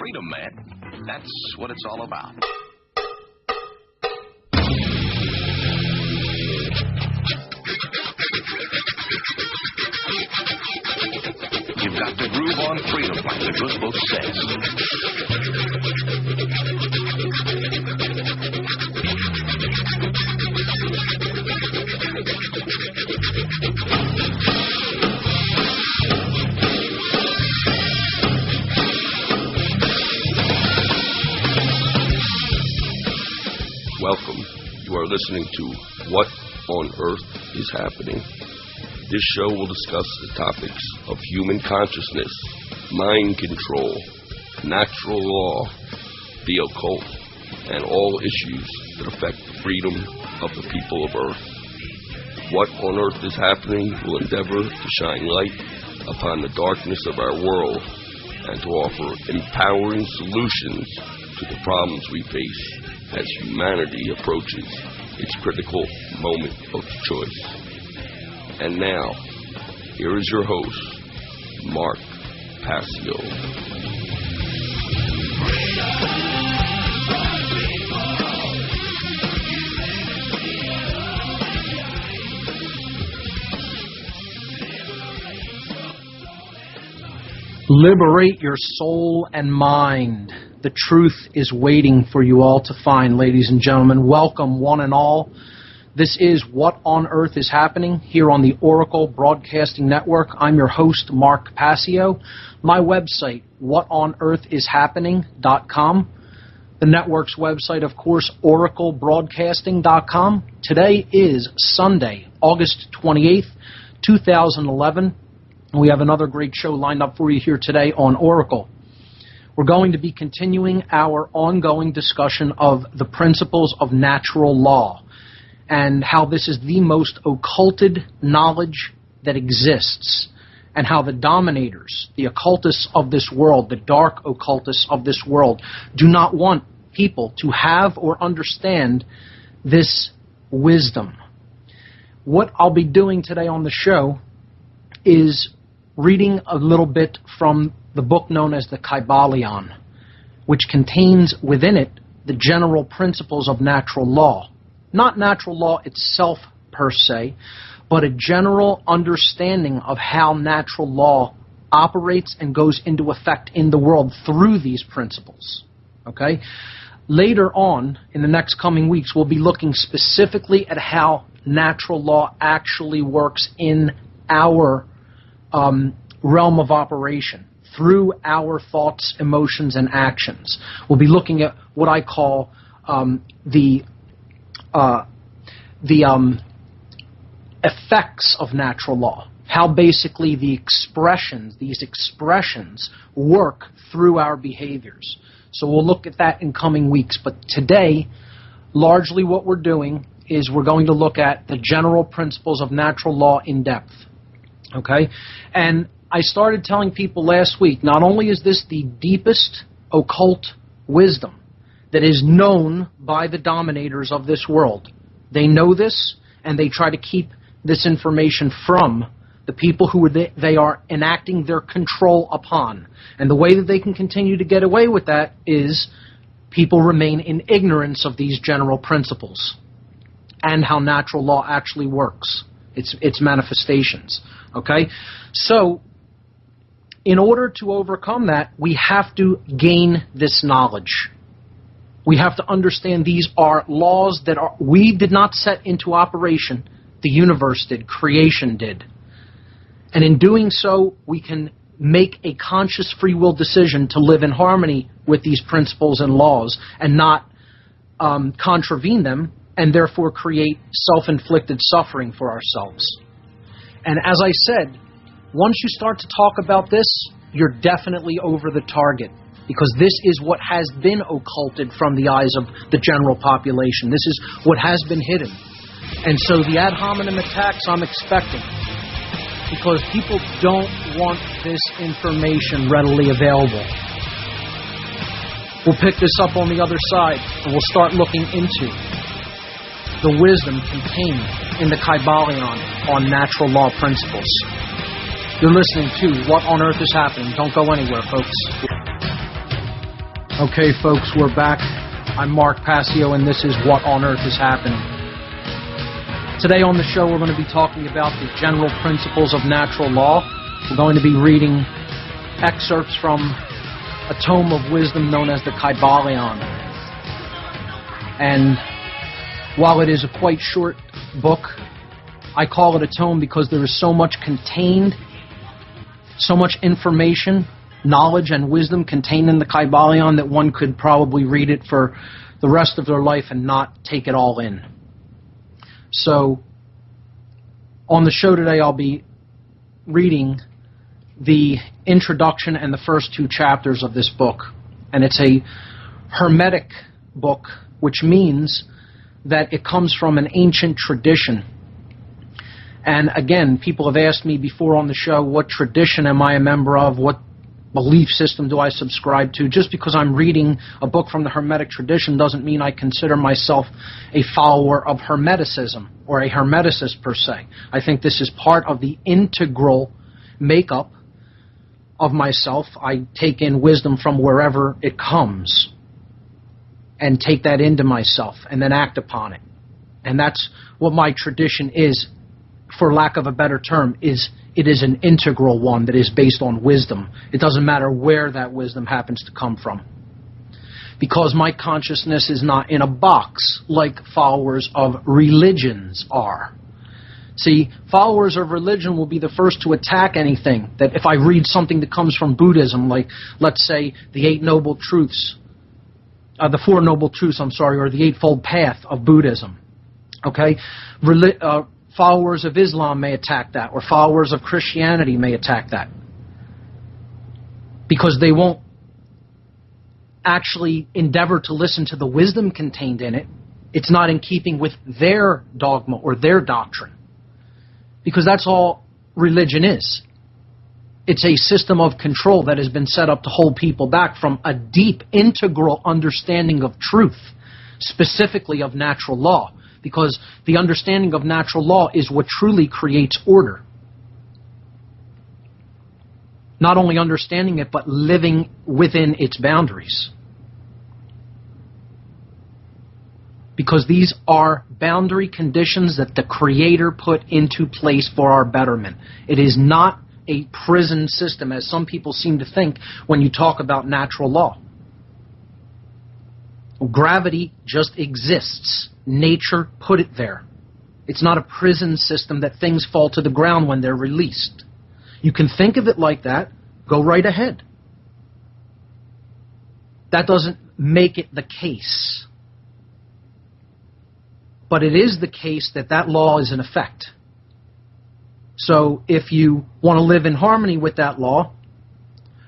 freedom, man. That's what it's all about. You've got to groove on freedom, like the good book says. Welcome. You are listening to What on Earth is Happening. This show will discuss the topics of human consciousness, mind control, natural law, the occult, and all issues that affect the freedom of the people of Earth. What on Earth is Happening will endeavor to shine light upon the darkness of our world and to offer empowering solutions to the problems we face as humanity approaches its critical moment of choice. And now, here is your host, Mark Passio. Liberate your soul and mind. The truth is waiting for you all to find, ladies and gentlemen. Welcome, one and all. This is What on Earth is Happening here on the Oracle Broadcasting Network. I'm your host, Mark Passio. My website, whatonearthishappening.com. The network's website, of course, oraclebroadcasting.com. Today is Sunday, August 28th, 2011. And we have another great show lined up for you here today on Oracle. We're going to be continuing our ongoing discussion of the principles of natural law, and how this is the most occulted knowledge that exists, and how the dominators, the occultists of this world, the dark occultists of this world, do not want people to have or understand this wisdom. What I'll be doing today on the show is reading a little bit from the book known as the Kybalion, which contains within it the general principles of natural law. Not natural law itself per se, but a general understanding of how natural law operates and goes into effect in the world through these principles. Okay? Later on, in the next coming weeks, we'll be looking specifically at how natural law actually works in our realm of operation, through our thoughts, emotions, and actions. We'll be looking at what I call the effects of natural law, how basically these expressions work through our behaviors. So we'll look at that in coming weeks. But today, largely what we're doing is we're going to look at the general principles of natural law in depth. Okay? And I started telling people last week, not only is this the deepest occult wisdom that is known by the dominators of this world. They know this, and they try to keep this information from the people who they are enacting their control upon. And the way that they can continue to get away with that is people remain in ignorance of these general principles and how natural law actually works, its manifestations. Okay? So, in order to overcome that, we have to gain this knowledge. We have to understand these are laws that we did not set into operation. The universe did. Creation did. And in doing so, we can make a conscious free will decision to live in harmony with these principles and laws and not contravene them and therefore create self-inflicted suffering for ourselves. And as I said, once you start to talk about this, you're definitely over the target, because this is what has been occulted from the eyes of the general population. This is what has been hidden. And so the ad hominem attacks I'm expecting, because people don't want this information readily available. We'll pick this up on the other side, and we'll start looking into the wisdom contained in the Kybalion on natural law principles. You're listening to What on Earth is Happening. Don't go anywhere, folks. Okay, folks, we're back. I'm Mark Passio, and this is What on Earth is Happening. Today on the show, we're going to be talking about the general principles of natural law. We're going to be reading excerpts from a tome of wisdom known as the Kybalion. And while it is a quite short book, I call it a tome because there is so much contained, so much information, knowledge and wisdom contained in the Kybalion that one could probably read it for the rest of their life and not take it all in. So, on the show today, I'll be reading the introduction and the first two chapters of this book. And it's a Hermetic book, which means that it comes from an ancient tradition. And again, people have asked me before on the show, what tradition am I a member of? What belief system do I subscribe to? Just because I'm reading a book from the Hermetic tradition doesn't mean I consider myself a follower of Hermeticism or a Hermeticist per se. I think this is part of the integral makeup of myself. I take in wisdom from wherever it comes and take that into myself and then act upon it. And that's what my tradition is, for lack of a better term, it is an integral one that is based on wisdom. It doesn't matter where that wisdom happens to come from. Because my consciousness is not in a box like followers of religions are. See, followers of religion will be the first to attack anything. That if I read something that comes from Buddhism, like, let's say, the Four Noble Truths, or the Eightfold Path of Buddhism. Okay? Followers of Islam may attack that, or followers of Christianity may attack that. Because they won't actually endeavor to listen to the wisdom contained in it. It's not in keeping with their dogma or their doctrine. Because that's all religion is. It's a system of control that has been set up to hold people back from a deep, integral understanding of truth, specifically of natural law. Because the understanding of natural law is what truly creates order. Not only understanding it, but living within its boundaries. Because these are boundary conditions that the Creator put into place for our betterment. It is not a prison system, as some people seem to think when you talk about natural law. Gravity just exists. Nature put it there. It's not a prison system that things fall to the ground when they're released. You can think of it like that. Go right ahead. That doesn't make it the case. But it is the case that that law is in effect. So if you want to live in harmony with that law,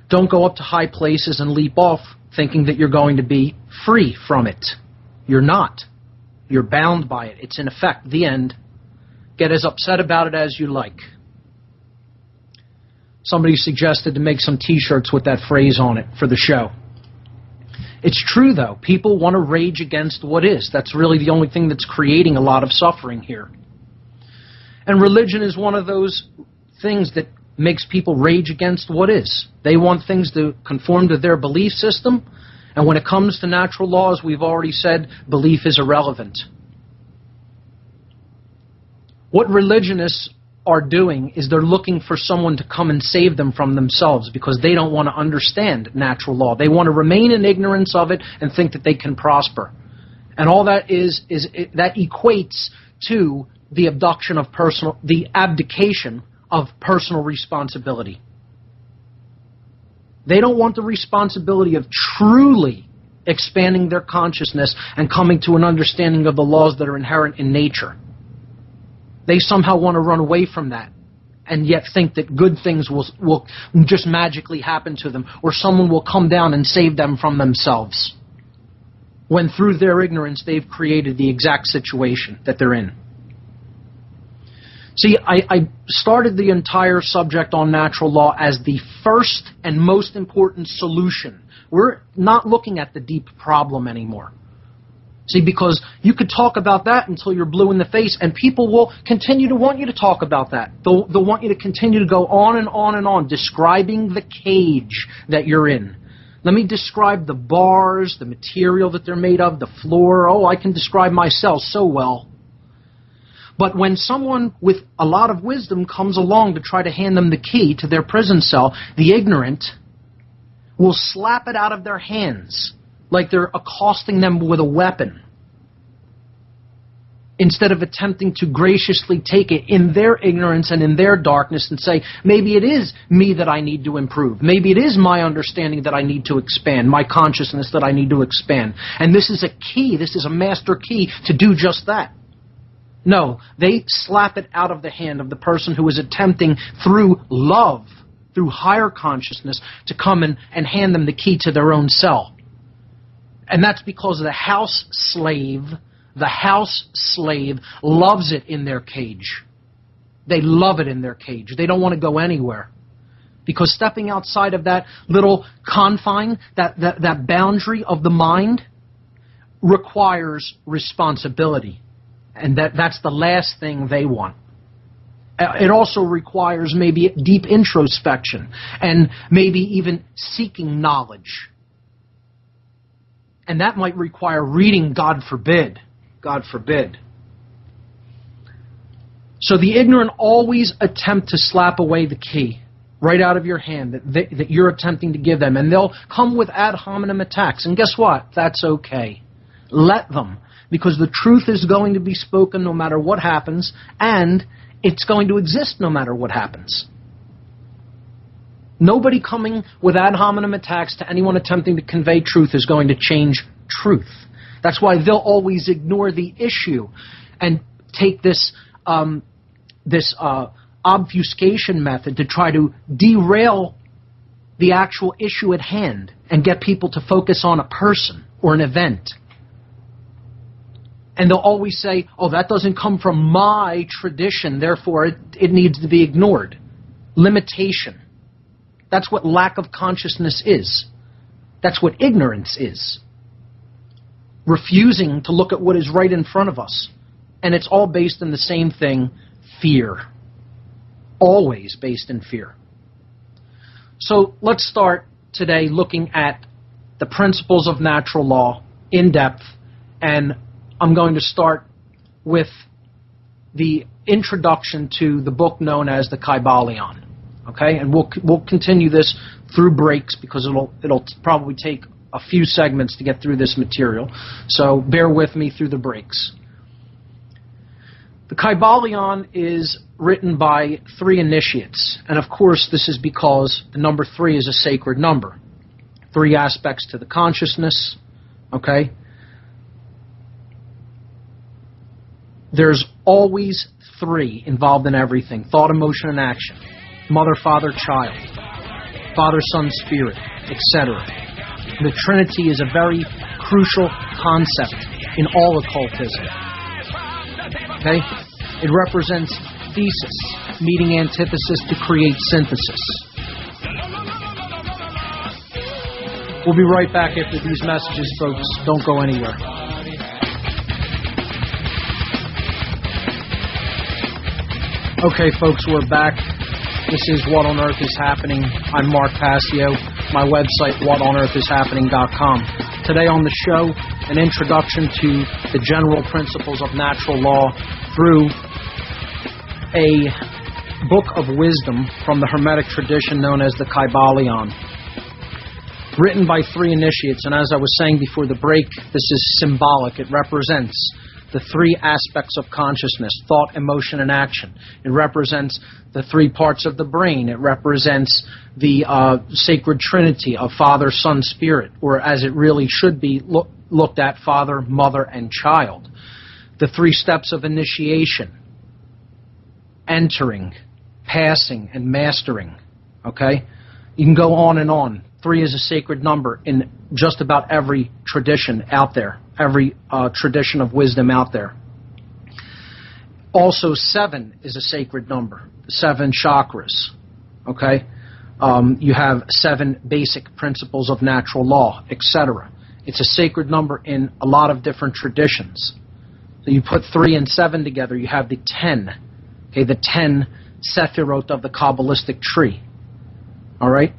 don't go up to high places and leap off thinking that you're going to be free from it. You're not. You're bound by it. It's in effect. The end. Get as upset about it as you like. Somebody suggested to make some t-shirts with that phrase on it for the show. It's true, though. People want to rage against what is. That's really the only thing that's creating a lot of suffering here. And religion is one of those things that makes people rage against what is. They want things to conform to their belief system. And when it comes to natural laws, we've already said belief is irrelevant. What religionists are doing is they're looking for someone to come and save them from themselves because they don't want to understand natural law. They want to remain in ignorance of it and think that they can prosper. And all that that equates to the abdication of personal responsibility. They don't want the responsibility of truly expanding their consciousness and coming to an understanding of the laws that are inherent in nature. They somehow want to run away from that and yet think that good things will just magically happen to them, or someone will come down and save them from themselves, when through their ignorance they've created the exact situation that they're in. See, I started the entire subject on natural law as the first and most important solution. We're not looking at the deep problem anymore. See, because you could talk about that until you're blue in the face, and people will continue to want you to talk about that. They'll want you to continue to go on and on and on, describing the cage that you're in. Let me describe the bars, the material that they're made of, the floor. Oh, I can describe my cell so well. But when someone with a lot of wisdom comes along to try to hand them the key to their prison cell, the ignorant will slap it out of their hands like they're accosting them with a weapon, instead of attempting to graciously take it in their ignorance and in their darkness and say, maybe it is me that I need to improve. Maybe it is my understanding that I need to expand, my consciousness that I need to expand. And this is a key, this is a master key to do just that. No, they slap it out of the hand of the person who is attempting through love, through higher consciousness, to come and hand them the key to their own cell. And that's because the house slave loves it in their cage. They love it in their cage. They don't want to go anywhere. Because stepping outside of that little confine, that boundary of the mind, requires responsibility. And that's the last thing they want. It also requires maybe deep introspection and maybe even seeking knowledge. And that might require reading, God forbid. God forbid. So the ignorant always attempt to slap away the key right out of your hand that you're attempting to give them. And they'll come with ad hominem attacks. And guess what? That's okay. Let them. Because the truth is going to be spoken no matter what happens. And it's going to exist no matter what happens. Nobody coming with ad hominem attacks to anyone attempting to convey truth is going to change truth. That's why they'll always ignore the issue and take this obfuscation method to try to derail the actual issue at hand and get people to focus on a person or an event. And they'll always say, oh, that doesn't come from my tradition, therefore it needs to be ignored. Limitation. That's what lack of consciousness is. That's what ignorance is. Refusing to look at what is right in front of us. And it's all based in the same thing, fear. Always based in fear. So let's start today looking at the principles of natural law in depth. And I'm going to start with the introduction to the book known as the Kybalion. Okay, and we'll continue this through breaks because it'll probably take a few segments to get through this material. So bear with me through the breaks. The Kybalion is written by 3 initiates, and of course this is because the number 3 is a sacred number. 3 aspects to the consciousness. Okay. There's always 3 involved in everything: thought, emotion, and action. Mother, father, child. Father, son, spirit, etc. The Trinity is a very crucial concept in all occultism. Okay? It represents thesis, meeting antithesis to create synthesis. We'll be right back after these messages, folks. Don't go anywhere. Okay, folks, we're back. This is What on Earth is Happening. I'm Mark Passio. My website, whatonearthishappening.com. Today on the show, an introduction to the general principles of natural law through a book of wisdom from the Hermetic tradition known as the Kybalion. Written by 3 initiates, and as I was saying before the break, this is symbolic. It represents the 3 aspects of consciousness: thought, emotion, and action. It represents the 3 parts of the brain. It represents the sacred trinity of Father, Son, Spirit, or as it really should be looked at, Father, Mother, and Child. The 3 steps of initiation: entering, passing, and mastering. Okay? You can go on and on. 3 is a sacred number in just about every tradition out there, every tradition of wisdom out there. Also, 7 is a sacred number, the 7 chakras. Okay? You have 7 basic principles of natural law, etc. It's a sacred number in a lot of different traditions. So you put 3 and 7 together, you have the 10. Okay, the 10 Sephirot of the Kabbalistic tree. All right?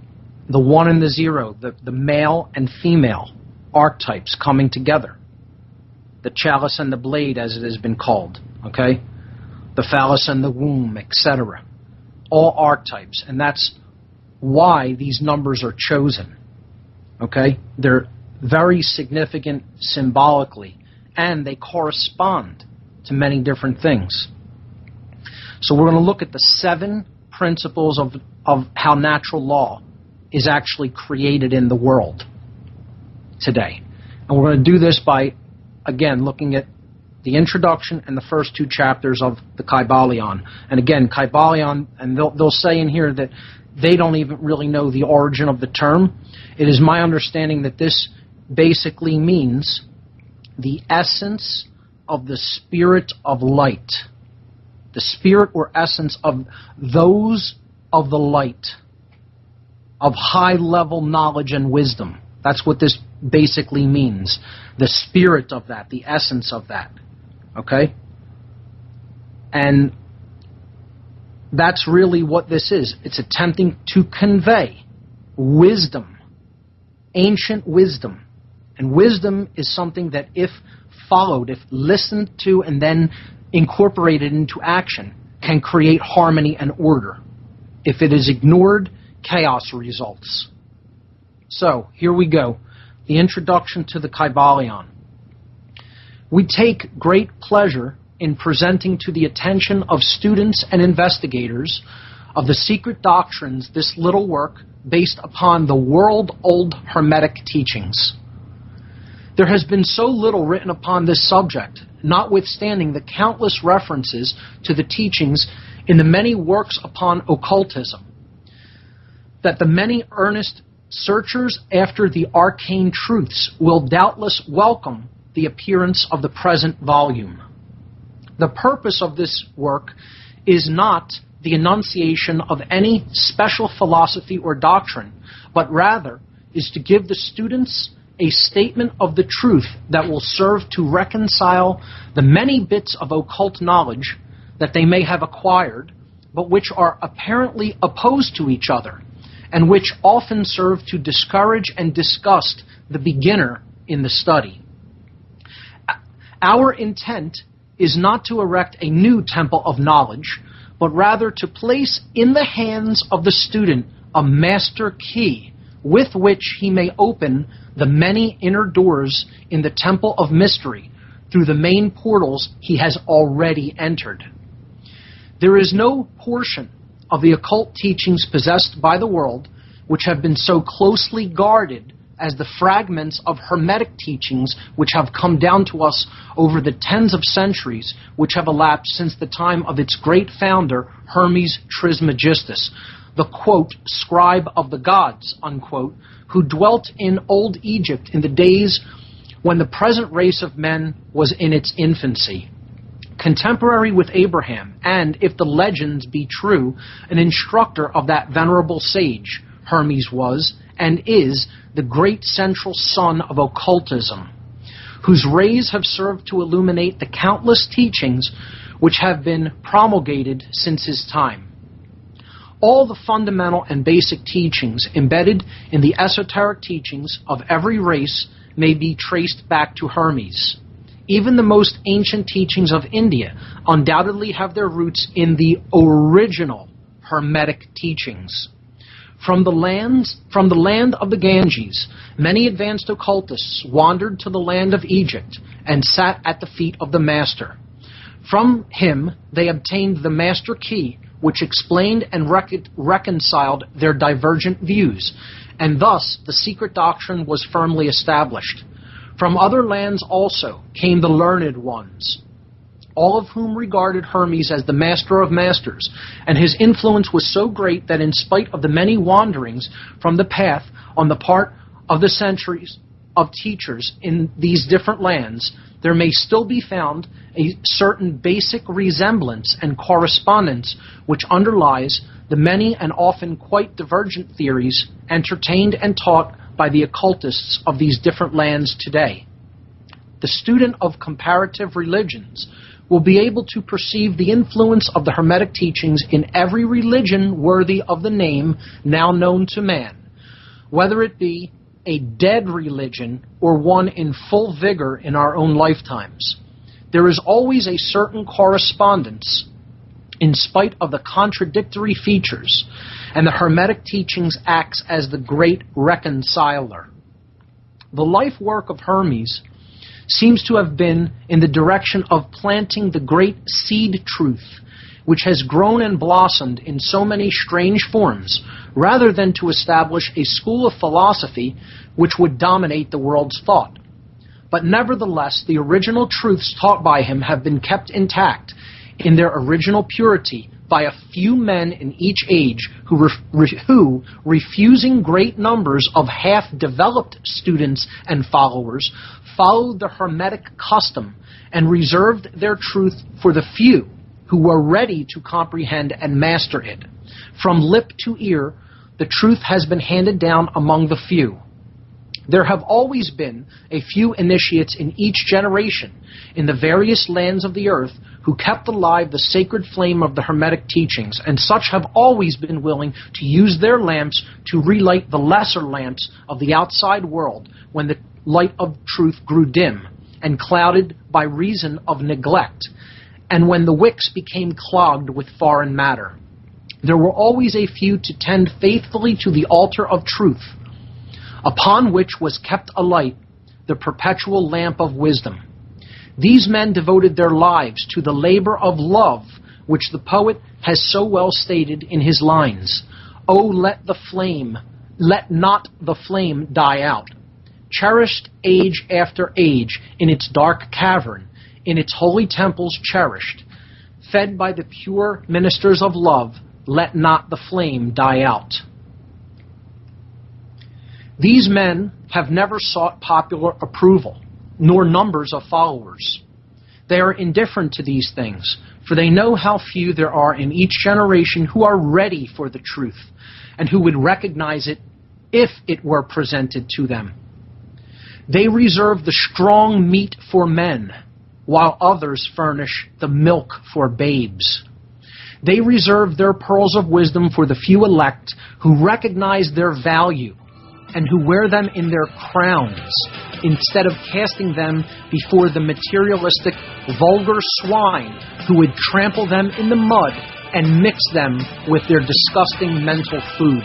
the one and the zero, the male and female archetypes coming together. The chalice and the blade, as it has been called, okay? The phallus and the womb, etc. All archetypes, and that's why these numbers are chosen, okay? They're very significant symbolically, and they correspond to many different things. So we're going to look at the 7 principles of how natural law is actually created in the world today. And we're going to do this by, again, looking at the introduction and the first 2 chapters of the Kybalion. And again, Kybalion, and they'll say in here that they don't even really know the origin of the term. It is my understanding that this basically means the essence of the spirit of light. The spirit or essence of those of the light, of high-level knowledge and wisdom. That's what this basically means. The spirit of that, the essence of that. Okay? And that's really what this is. It's attempting to convey wisdom, ancient wisdom. And wisdom is something that if followed, if listened to and then incorporated into action, can create harmony and order. If it is ignored, chaos results. So, here we go. The introduction to the Kybalion. We take great pleasure in presenting to the attention of students and investigators of the secret doctrines this little work based upon the world-old Hermetic teachings. There has been so little written upon this subject, notwithstanding the countless references to the teachings in the many works upon occultism, that the many earnest searchers after the arcane truths will doubtless welcome the appearance of the present volume. The purpose of this work is not the enunciation of any special philosophy or doctrine, but rather is to give the students a statement of the truth that will serve to reconcile the many bits of occult knowledge that they may have acquired, but which are apparently opposed to each other, and which often serve to discourage and disgust the beginner in the study. Our intent is not to erect a new temple of knowledge, but rather to place in the hands of the student a master key with which he may open the many inner doors in the temple of mystery through the main portals he has already entered. There is no portion of the occult teachings possessed by the world which have been so closely guarded as the fragments of Hermetic teachings which have come down to us over the tens of centuries which have elapsed since the time of its great founder, Hermes Trismegistus, the, quote, scribe of the gods, unquote, who dwelt in old Egypt in the days when the present race of men was in its infancy. Contemporary with Abraham, and, if the legends be true, an instructor of that venerable sage, Hermes was, and is, the great central sun of occultism, whose rays have served to illuminate the countless teachings which have been promulgated since his time. All the fundamental and basic teachings embedded in the esoteric teachings of every race may be traced back to Hermes. Even the most ancient teachings of India undoubtedly have their roots in the original Hermetic teachings. From the land of the Ganges, many advanced occultists wandered to the land of Egypt and sat at the feet of the master. From him they obtained the master key, which explained and reconciled their divergent views, and thus the secret doctrine was firmly established. From other lands also came the learned ones, all of whom regarded Hermes as the master of masters, and his influence was so great that in spite of the many wanderings from the path on the part of the centuries of teachers in these different lands, there may still be found a certain basic resemblance and correspondence which underlies the many and often quite divergent theories entertained and taught by the occultists of these different lands today. The student of comparative religions will be able to perceive the influence of the Hermetic teachings in every religion worthy of the name now known to man, whether it be a dead religion or one in full vigor in our own lifetimes. There is always a certain correspondence in spite of the contradictory features, and the Hermetic teachings acts as the great reconciler. The life work of Hermes seems to have been in the direction of planting the great seed truth, which has grown and blossomed in so many strange forms, rather than to establish a school of philosophy which would dominate the world's thought. But nevertheless, the original truths taught by him have been kept intact in their original purity by a few men in each age who, refusing great numbers of half-developed students and followers, followed the Hermetic custom and reserved their truth for the few who were ready to comprehend and master it. From lip to ear, the truth has been handed down among the few. There have always been a few initiates in each generation in the various lands of the earth who kept alive the sacred flame of the Hermetic teachings, and such have always been willing to use their lamps to relight the lesser lamps of the outside world when the light of truth grew dim and clouded by reason of neglect, and when the wicks became clogged with foreign matter. There were always a few to tend faithfully to the altar of truth, upon which was kept alight the perpetual lamp of wisdom. These men devoted their lives to the labor of love, which the poet has so well stated in his lines. "Oh, let not the flame die out. Cherished age after age in its dark cavern, in its holy temples cherished. Fed by the pure ministers of love, let not the flame die out." These men have never sought popular approval, nor numbers of followers. They are indifferent to these things, for they know how few there are in each generation who are ready for the truth, and who would recognize it if it were presented to them. They reserve the strong meat for men, while others furnish the milk for babes. They reserve their pearls of wisdom for the few elect who recognize their value and who wear them in their crowns, instead of casting them before the materialistic, vulgar swine who would trample them in the mud and mix them with their disgusting mental food.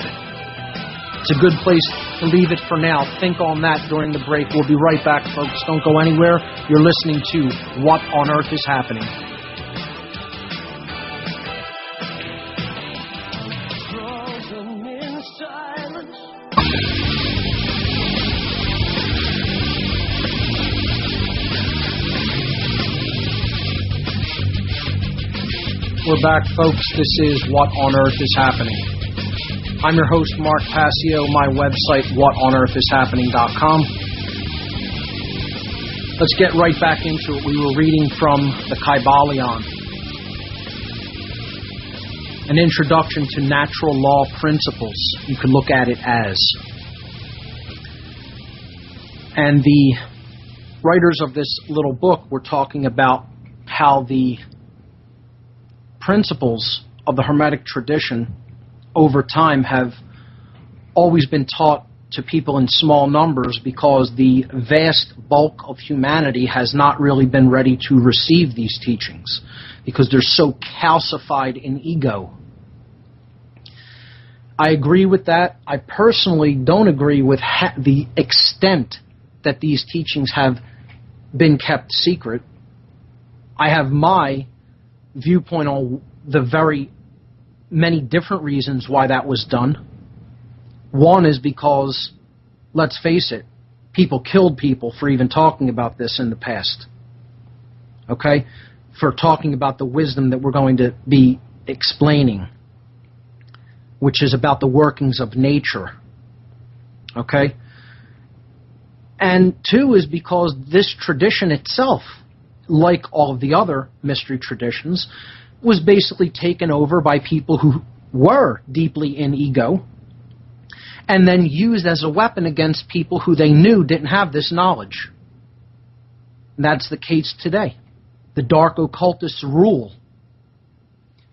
It's a good place to leave it for now. Think on that during the break. We'll be right back, folks. Don't go anywhere. You're listening to What on Earth is Happening. We're back, folks. This is What on Earth is Happening. I'm your host, Mark Passio. My website, whatonearthishappening.com. Let's get right back into it. We were reading from the Kybalion, an introduction to natural law principles. You could look at it as. And the writers of this little book were talking about how the principles of the Hermetic tradition over time have always been taught to people in small numbers because the vast bulk of humanity has not really been ready to receive these teachings because they're so calcified in ego. I agree with that. I personally don't agree with the extent that these teachings have been kept secret. I have my viewpoint on the very many different reasons why that was done. One is because, let's face it, people killed people for even talking about this in the past. Okay? For talking about the wisdom that we're going to be explaining, which is about the workings of nature. Okay? And two is because this tradition itself, like all of the other mystery traditions, was basically taken over by people who were deeply in ego and then used as a weapon against people who they knew didn't have this knowledge. And that's the case today. The dark occultists rule.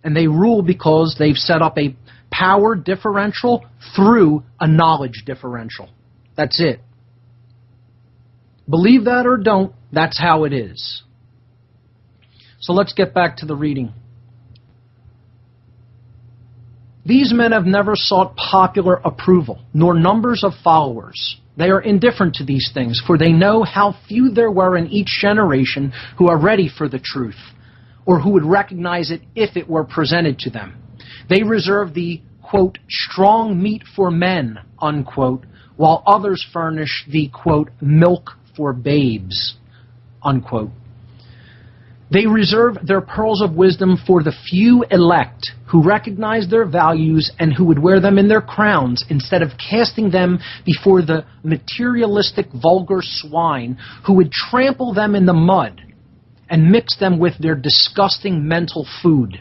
And they rule because they've set up a power differential through a knowledge differential. That's it. Believe that or don't, that's how it is. So let's get back to the reading. These men have never sought popular approval, nor numbers of followers. They are indifferent to these things, for they know how few there were in each generation who are ready for the truth, or who would recognize it if it were presented to them. They reserve the, quote, strong meat for men, unquote, while others furnish the, quote, milk for babes, unquote. They reserve their pearls of wisdom for the few elect who recognize their values and who would wear them in their crowns instead of casting them before the materialistic vulgar swine who would trample them in the mud and mix them with their disgusting mental food.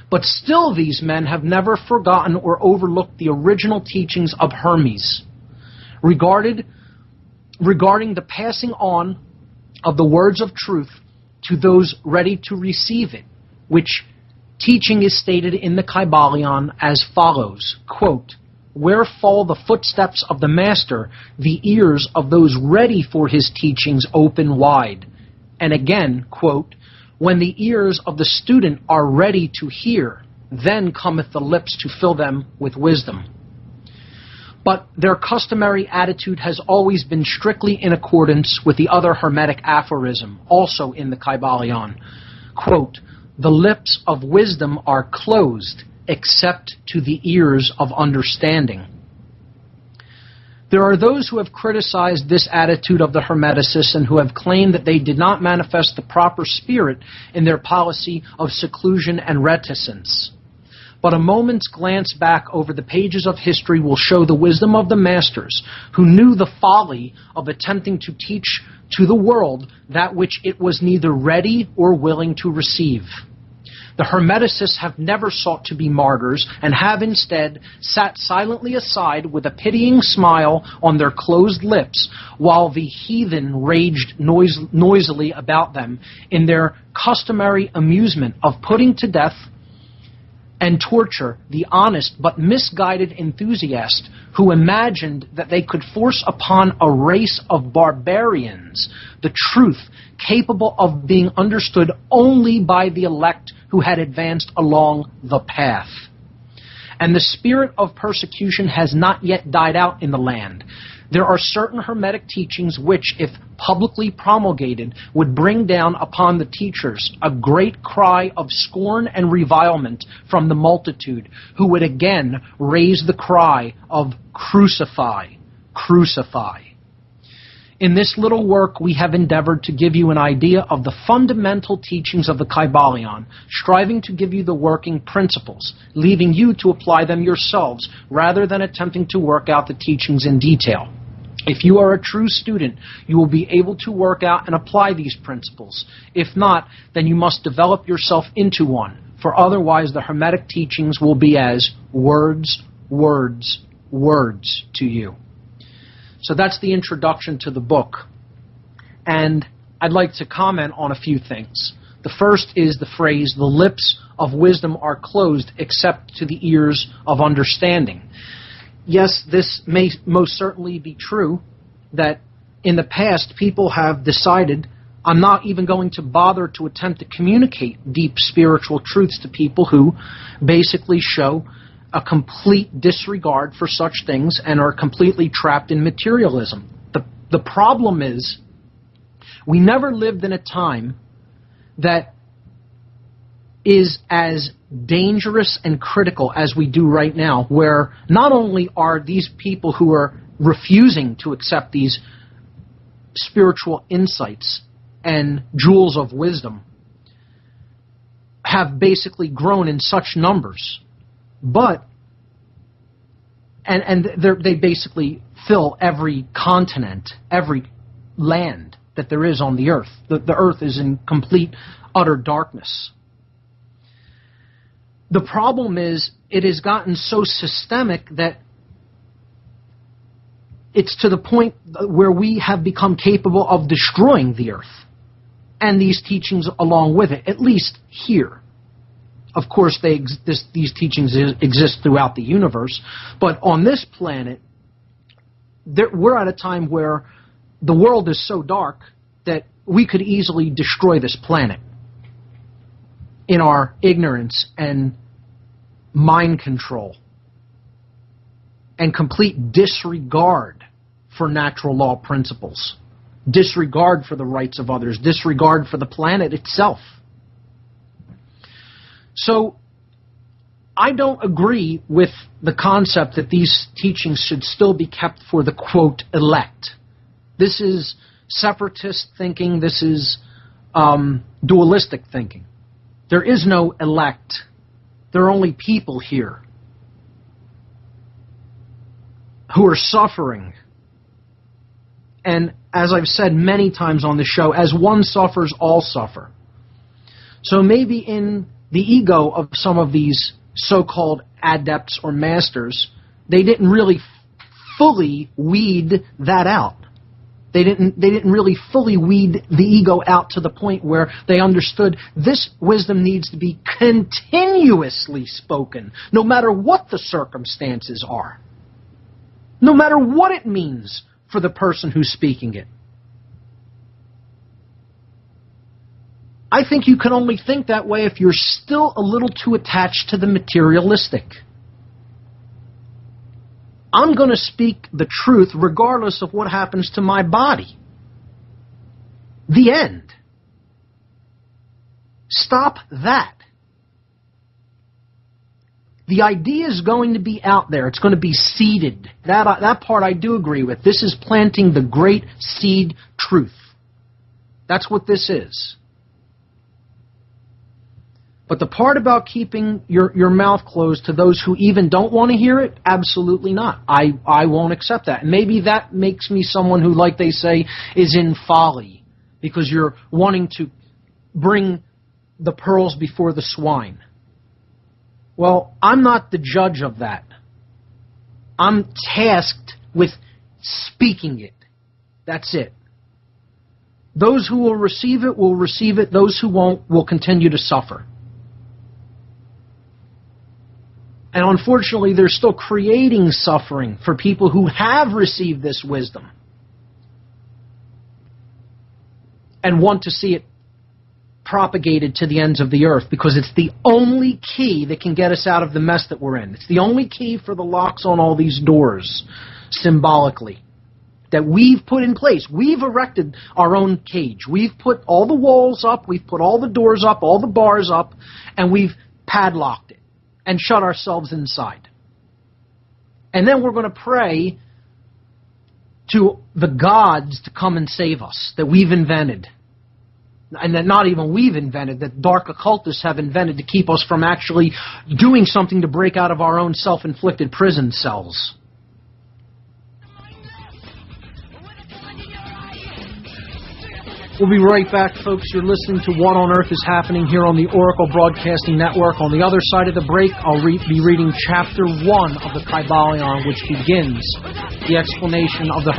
But still these men have never forgotten or overlooked the original teachings of Hermes regarding the passing on of the words of truth to those ready to receive it, which teaching is stated in the Kybalion as follows, quote, where fall the footsteps of the master, the ears of those ready for his teachings open wide. And again, quote, when the ears of the student are ready to hear, then cometh the lips to fill them with wisdom. But their customary attitude has always been strictly in accordance with the other Hermetic aphorism, also in the Kybalion. Quote, the lips of wisdom are closed, except to the ears of understanding. There are those who have criticized this attitude of the Hermeticists and who have claimed that they did not manifest the proper spirit in their policy of seclusion and reticence. But a moment's glance back over the pages of history will show the wisdom of the masters, who knew the folly of attempting to teach to the world that which it was neither ready or willing to receive. The Hermeticists have never sought to be martyrs and have instead sat silently aside with a pitying smile on their closed lips while the heathen raged noisily about them in their customary amusement of putting to death and torture the honest but misguided enthusiast who imagined that they could force upon a race of barbarians the truth capable of being understood only by the elect who had advanced along the path. And the spirit of persecution has not yet died out in the land. There are certain Hermetic teachings which, if publicly promulgated, would bring down upon the teachers a great cry of scorn and revilement from the multitude, who would again raise the cry of crucify, crucify. In this little work, we have endeavored to give you an idea of the fundamental teachings of the Kybalion, striving to give you the working principles, leaving you to apply them yourselves, rather than attempting to work out the teachings in detail. If you are a true student, you will be able to work out and apply these principles. If not, then you must develop yourself into one, for otherwise the Hermetic teachings will be as words, words, words to you. So that's the introduction to the book. And I'd like to comment on a few things. The first is the phrase, the lips of wisdom are closed except to the ears of understanding. Yes, this may most certainly be true, that in the past people have decided, I'm not even going to bother to attempt to communicate deep spiritual truths to people who basically show a complete disregard for such things and are completely trapped in materialism. The problem is, we never lived in a time that is as dangerous and critical as we do right now, where not only are these people who are refusing to accept these spiritual insights and jewels of wisdom have basically grown in such numbers, but they basically fill every continent, every land that there is on the earth. The earth is in complete, utter darkness. The problem is, it has gotten so systemic that it's to the point where we have become capable of destroying the earth and these teachings along with it, at least here. of course, these teachings exist throughout the universe. But on this planet, we're at a time where the world is so dark that we could easily destroy this planet in our ignorance and mind control and complete disregard for natural law principles, disregard for the rights of others, disregard for the planet itself. So I don't agree with the concept that these teachings should still be kept for the, quote, elect. This is separatist thinking. This is dualistic thinking. There is no elect. There are only people here who are suffering. And as I've said many times on the show, as one suffers, all suffer. So maybe in the ego of some of these so-called adepts or masters, they didn't really fully weed that out. They didn't really fully weed the ego out to the point where they understood this wisdom needs to be continuously spoken, no matter what the circumstances are, no matter what it means for the person who's speaking it. I think you can only think that way if you're still a little too attached to the materialistic. I'm going to speak the truth regardless of what happens to my body. The end. Stop that. The idea is going to be out there. It's going to be seeded. That part I do agree with. This is planting the great seed truth. That's what this is. But the part about keeping your mouth closed to those who even don't want to hear it, absolutely not. I won't accept that. And maybe that makes me someone who, like they say, is in folly, because you're wanting to bring the pearls before the swine. Well, I'm not the judge of that. I'm tasked with speaking it. That's it. Those who will receive it will receive it. Those who won't will continue to suffer. And unfortunately, they're still creating suffering for people who have received this wisdom and want to see it propagated to the ends of the earth, because it's the only key that can get us out of the mess that we're in. It's the only key for the locks on all these doors, symbolically, that we've put in place. We've erected our own cage. We've put all the walls up, we've put all the doors up, all the bars up, and we've padlocked it and shut ourselves inside. And then we're going to pray to the gods to come and save us, that we've invented. And that not even we've invented, that dark occultists have invented to keep us from actually doing something to break out of our own self-inflicted prison cells. We'll be right back, folks. You're listening to What on Earth is Happening here on the Oracle Broadcasting Network. On the other side of the break, I'll be reading Chapter 1 of the Kybalion, which begins the explanation of the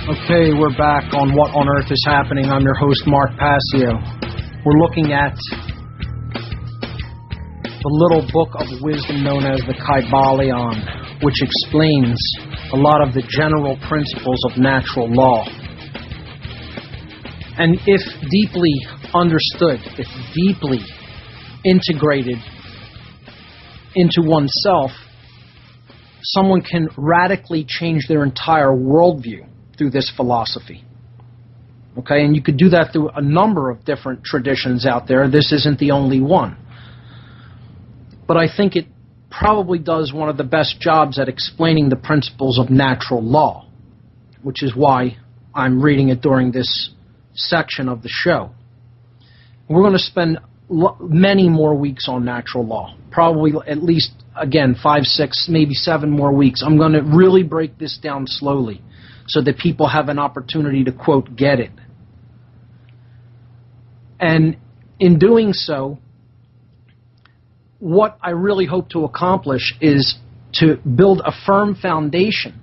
Okay, we're back on What on Earth is Happening. I'm your host, Mark Passio. We're looking at the little book of wisdom known as the Kybalion, which explains a lot of the general principles of natural law. And if deeply understood, if deeply integrated into oneself, someone can radically change their entire worldview through this philosophy. Okay, and you could do that through a number of different traditions out there. This isn't the only one. But I think it probably does one of the best jobs at explaining the principles of natural law, which is why I'm reading it during this section of the show. We're going to spend many more weeks on natural law, probably at least, again, 5, 6, maybe 7 more weeks. I'm going to really break this down slowly so that people have an opportunity to, quote, get it. And in doing so, what I really hope to accomplish is to build a firm foundation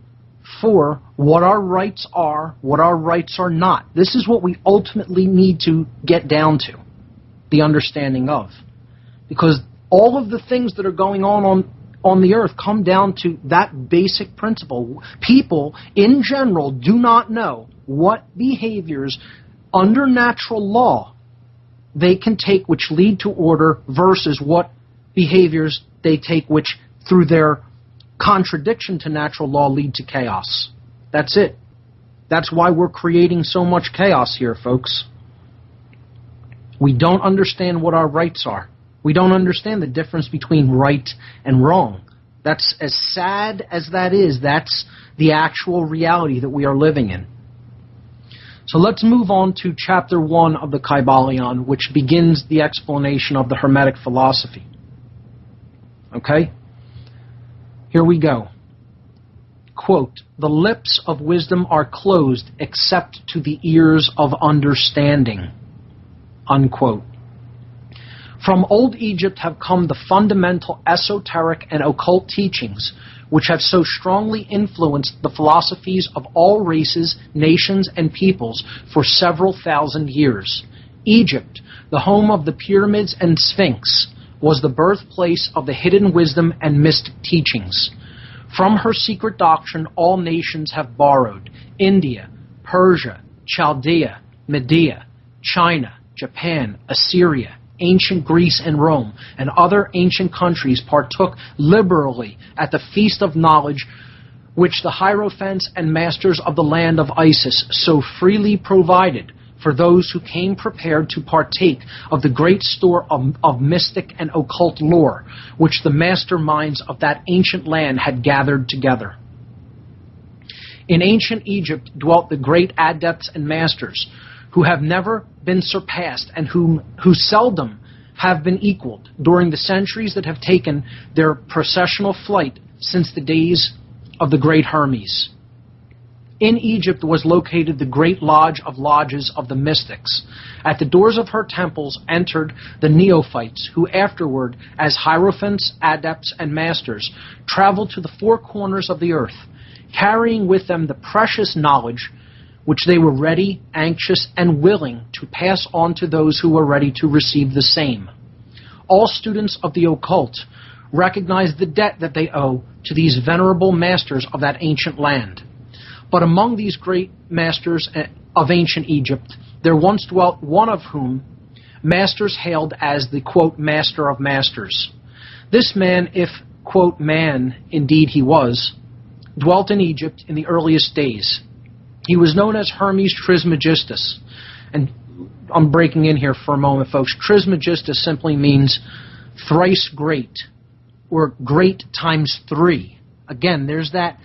for what our rights are, what our rights are not. This is what we ultimately need to get down to, the understanding of. Because all of the things that are going on the earth come down to that basic principle. People, in general, do not know what behaviors under natural law they can take which lead to order versus what behaviors they take which, through their contradiction to natural law, lead to chaos. That's it. That's why we're creating so much chaos here, folks. We don't understand what our rights are. We don't understand the difference between right and wrong. That's as sad as that is. That's the actual reality that we are living in. So let's move on to chapter 1 of the Kybalion, which begins the explanation of the Hermetic philosophy. Okay? Here we go. Quote, "The lips of wisdom are closed except to the ears of understanding." Unquote. From old Egypt have come the fundamental esoteric and occult teachings which have so strongly influenced the philosophies of all races, nations, and peoples for several thousand years. Egypt, the home of the pyramids and Sphinx, was the birthplace of the hidden wisdom and mystic teachings. From her secret doctrine all nations have borrowed. India, Persia, Chaldea, Media, China, Japan, Assyria, ancient Greece and Rome, and other ancient countries partook liberally at the feast of knowledge which the hierophants and masters of the land of Isis so freely provided for those who came prepared to partake of the great store of mystic and occult lore which the masterminds of that ancient land had gathered together. In ancient Egypt dwelt the great adepts and masters who have never been surpassed and who seldom have been equaled during the centuries that have taken their processional flight since the days of the great Hermes. In Egypt was located the great lodge of lodges of the mystics. At the doors of her temples entered the neophytes, who afterward, as hierophants, adepts, and masters, traveled to the four corners of the earth, carrying with them the precious knowledge which they were ready, anxious, and willing to pass on to those who were ready to receive the same. All students of the occult recognize the debt that they owe to these venerable masters of that ancient land. But among these great masters of ancient Egypt, there once dwelt one of whom masters hailed as the, quote, master of masters. This man, if, quote, man indeed he was, dwelt in Egypt in the earliest days. He was known as Hermes Trismegistus. And I'm breaking in here for a moment, folks. Trismegistus simply means thrice great, or great times 3. Again, there's that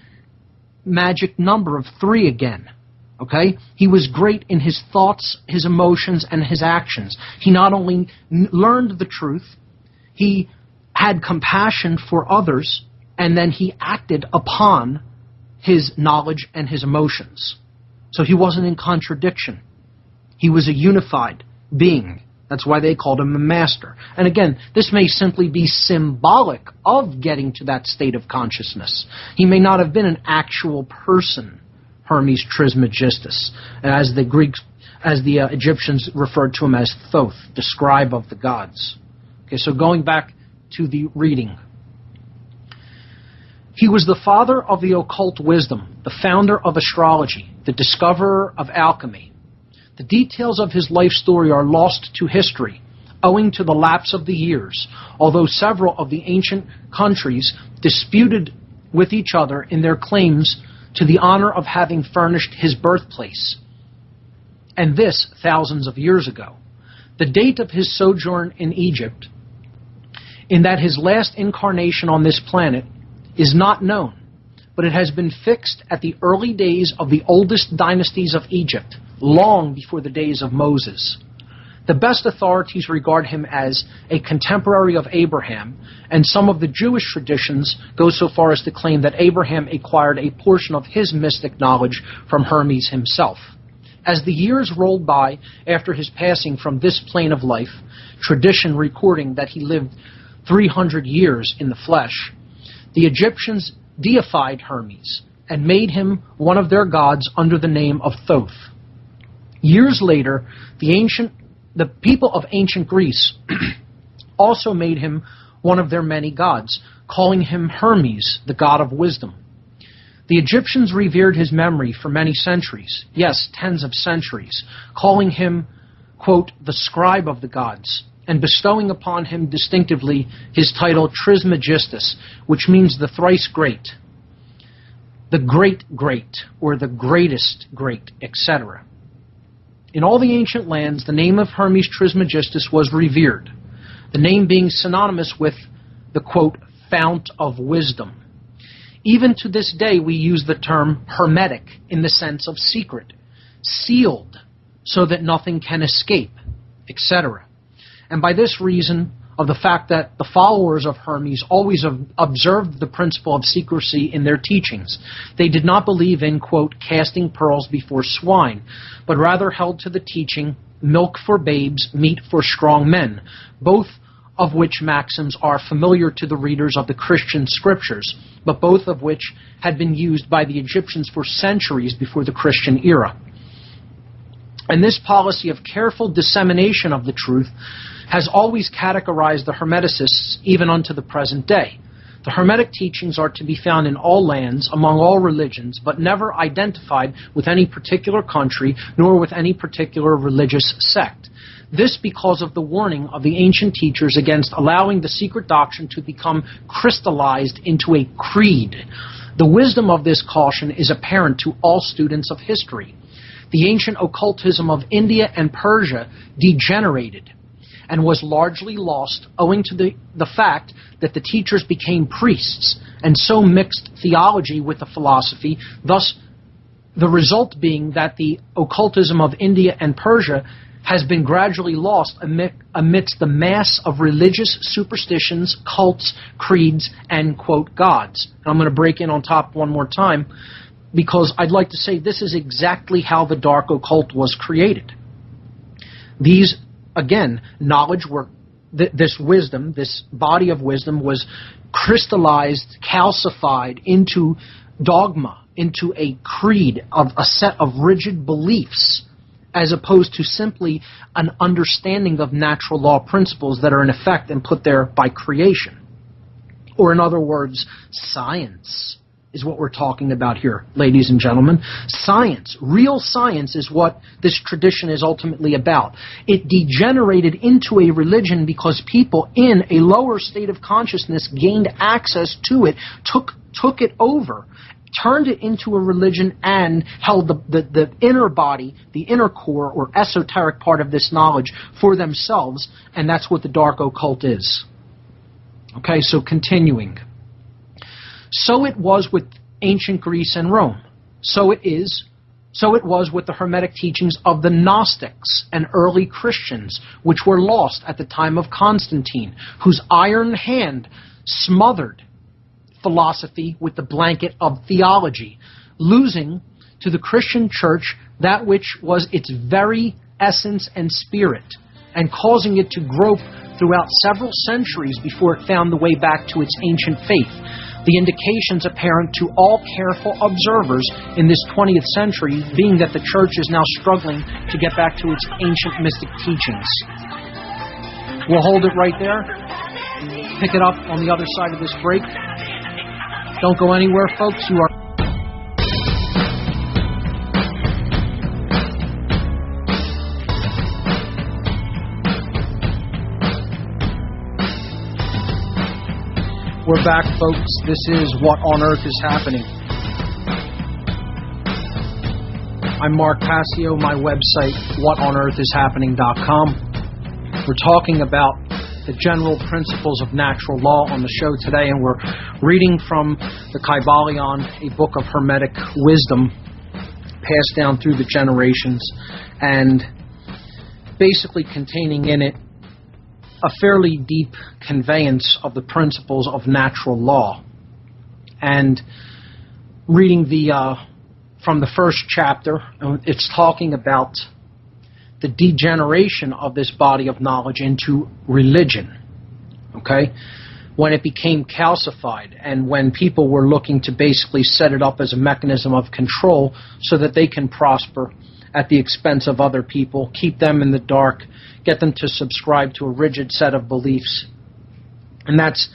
magic number of 3 again. Okay? He was great in his thoughts, his emotions, and his actions. He not only learned the truth, he had compassion for others, and then he acted upon his knowledge and his emotions. So he wasn't in contradiction. He was a unified being. That's why they called him a master. And again, this may simply be symbolic of getting to that state of consciousness. He may not have been an actual person, Hermes Trismegistus, as the Egyptians referred to him as Thoth, the scribe of the gods. Okay, so going back to the reading. He was the father of the occult wisdom, the founder of astrology, the discoverer of alchemy. The details of his life story are lost to history, owing to the lapse of the years, although several of the ancient countries disputed with each other in their claims to the honor of having furnished his birthplace, and this thousands of years ago. The date of his sojourn in Egypt, in that his last incarnation on this planet, is not known, but it has been fixed at the early days of the oldest dynasties of Egypt, long before the days of Moses. The best authorities regard him as a contemporary of Abraham, and some of the Jewish traditions go so far as to claim that Abraham acquired a portion of his mystic knowledge from Hermes himself. As the years rolled by after his passing from this plane of life, tradition recording that he lived 300 years in the flesh, the Egyptians deified Hermes, and made him one of their gods under the name of Thoth. Years later, the people of ancient Greece also made him one of their many gods, calling him Hermes, the god of wisdom. The Egyptians revered his memory for many centuries, yes, tens of centuries, calling him, quote, the scribe of the gods, and bestowing upon him distinctively his title Trismegistus, which means the thrice great, the great great, or the greatest great, etc. In all the ancient lands, the name of Hermes Trismegistus was revered, the name being synonymous with the, quote, fount of wisdom. Even to this day, we use the term hermetic in the sense of secret, sealed, so that nothing can escape, etc. And by this reason of the fact that the followers of Hermes always observed the principle of secrecy in their teachings. They did not believe in, quote, casting pearls before swine, but rather held to the teaching, milk for babes, meat for strong men, both of which maxims are familiar to the readers of the Christian scriptures, but both of which had been used by the Egyptians for centuries before the Christian era. And this policy of careful dissemination of the truth has always categorized the Hermeticists even unto the present day. The Hermetic teachings are to be found in all lands, among all religions, but never identified with any particular country, nor with any particular religious sect. This because of the warning of the ancient teachers against allowing the secret doctrine to become crystallized into a creed. The wisdom of this caution is apparent to all students of history. The ancient occultism of India and Persia degenerated and was largely lost owing to the fact that the teachers became priests and so mixed theology with the philosophy, thus the result being that the occultism of India and Persia has been gradually lost amidst the mass of religious superstitions, cults, creeds, and, quote, gods. And I'm going to break in on top one more time because I'd like to say this is exactly how the dark occult was created. These, again, knowledge were, this wisdom, this body of wisdom was crystallized, calcified into dogma, into a creed of a set of rigid beliefs, as opposed to simply an understanding of natural law principles that are in effect and put there by creation. Or in other words, science is what we're talking about here, ladies and gentlemen. Science, real science, is what this tradition is ultimately about. It degenerated into a religion because people in a lower state of consciousness gained access to it, took it over, turned it into a religion, and held the inner body, the inner core or esoteric part of this knowledge for themselves, and that's what the dark occult is. Okay, so continuing. So it was with ancient Greece and Rome. So it was with the Hermetic teachings of the Gnostics and early Christians, which were lost at the time of Constantine, whose iron hand smothered philosophy with the blanket of theology, losing to the Christian church that which was its very essence and spirit, and causing it to grope throughout several centuries before it found the way back to its ancient faith. The indications apparent to all careful observers in this 20th century being that the church is now struggling to get back to its ancient mystic teachings. We'll hold it right there. Pick it up on the other side of this break. Don't go anywhere, folks. You are... We're back, folks. This is What on Earth is Happening. I'm Mark Passio, my website, whatonearthishappening.com. We're talking about the general principles of natural law on the show today, and we're reading from the Kybalion, a book of Hermetic wisdom passed down through the generations, and basically containing in it a fairly deep conveyance of the principles of natural law. And reading from the first chapter, it's talking about the degeneration of this body of knowledge into religion. Okay? when it became calcified and when people were looking to basically set it up as a mechanism of control so that they can prosper at the expense of other people, keep them in the dark, get them to subscribe to a rigid set of beliefs. And that's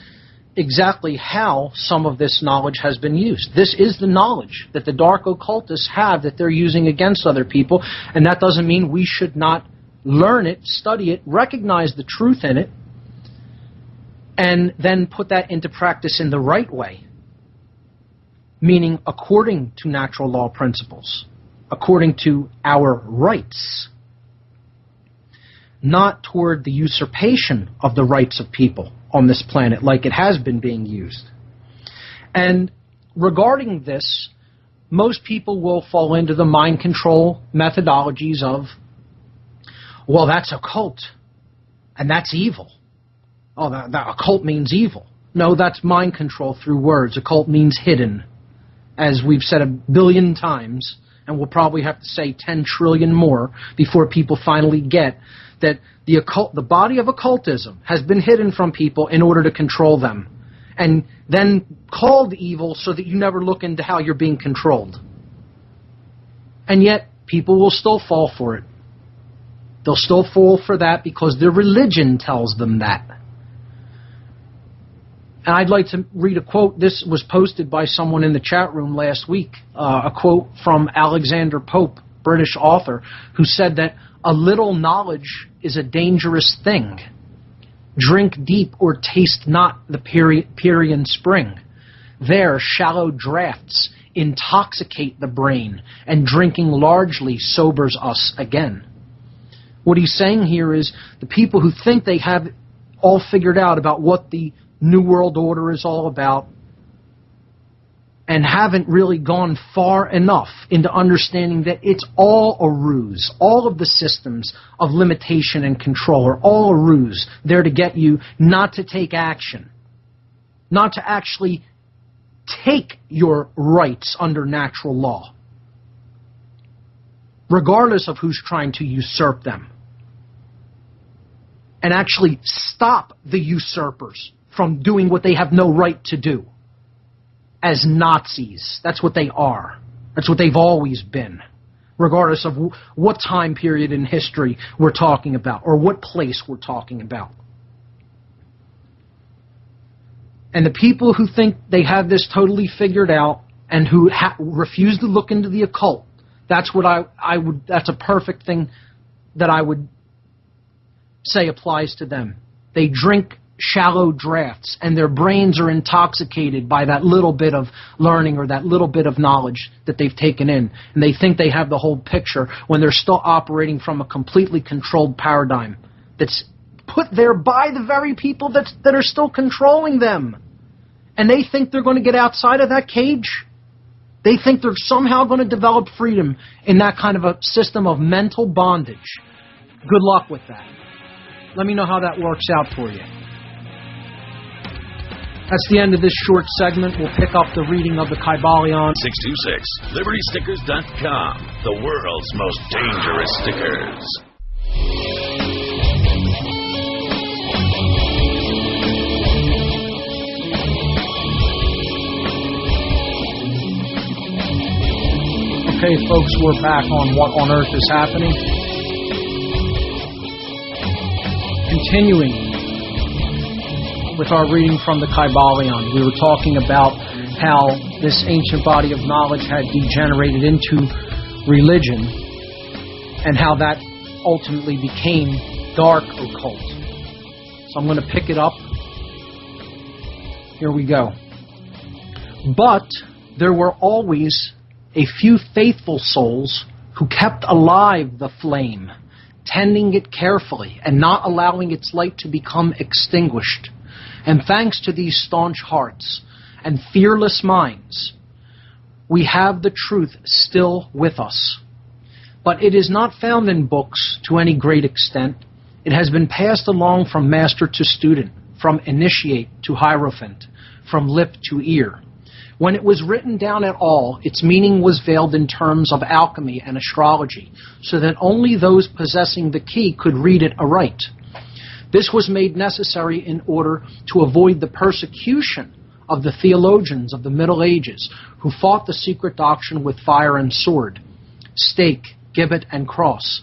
exactly how some of this knowledge has been used. This is the knowledge that the dark occultists have that they're using against other people, and that doesn't mean we should not learn it, study it, recognize the truth in it, and then put that into practice in the right way, meaning according to natural law principles, according to our rights, not toward the usurpation of the rights of people on this planet like it has been being used. And regarding this, most people will fall into the mind control methodologies of, well, that's occult, and that's evil. Oh, that occult means evil. No, that's mind control through words. Occult means hidden, as we've said a billion times, and we'll probably have to say 10 trillion more before people finally get that the body of occultism has been hidden from people in order to control them, and then called evil so that you never look into how you're being controlled. And yet, people will still fall for it. They'll still fall for that because their religion tells them that. And I'd like to read a quote. This was posted by someone in the chat room last week, a quote from Alexander Pope, British author, who said that a little knowledge is a dangerous thing. Drink deep or taste not the Pierian spring. There shallow draughts intoxicate the brain, and drinking largely sobers us again. What he's saying here is the people who think they have all figured out about what the New World Order is all about and haven't really gone far enough into understanding that it's all a ruse. All of the systems of limitation and control are all a ruse. They're to get you not to take action, not to actually take your rights under natural law, regardless of who's trying to usurp them, and actually stop the usurpers from doing what they have no right to do. As Nazis, that's what they are. That's what they've always been, regardless of what time period in history we're talking about or what place we're talking about. And the people who think they have this totally figured out and who refuse to look into the occult, that's what I would. That's a perfect thing that I would say applies to them. They drink shallow draughts, and their brains are intoxicated by that little bit of learning or that little bit of knowledge that they've taken in. And they think they have the whole picture when they're still operating from a completely controlled paradigm that's put there by the very people that are still controlling them. And they think they're going to get outside of that cage. They think they're somehow going to develop freedom in that kind of a system of mental bondage. Good luck with that. Let me know how that works out for you. That's the end of this short segment. We'll pick up the reading of the Kybalion. 626 LibertyStickers.com, the world's most dangerous stickers. Okay, folks, we're back on What on Earth is Happening. Continuing with our reading from the Kybalion, we were talking about how this ancient body of knowledge had degenerated into religion and how that ultimately became dark occult. So I'm going to pick it up. Here we go. But there were always a few faithful souls who kept alive the flame, tending it carefully and not allowing its light to become extinguished. And thanks to these staunch hearts and fearless minds, we have the truth still with us. But it is not found in books to any great extent. It has been passed along from master to student, from initiate to hierophant, from lip to ear. When it was written down at all, its meaning was veiled in terms of alchemy and astrology, so that only those possessing the key could read it aright. This was made necessary in order to avoid the persecution of the theologians of the Middle Ages who fought the secret doctrine with fire and sword, stake, gibbet, and cross.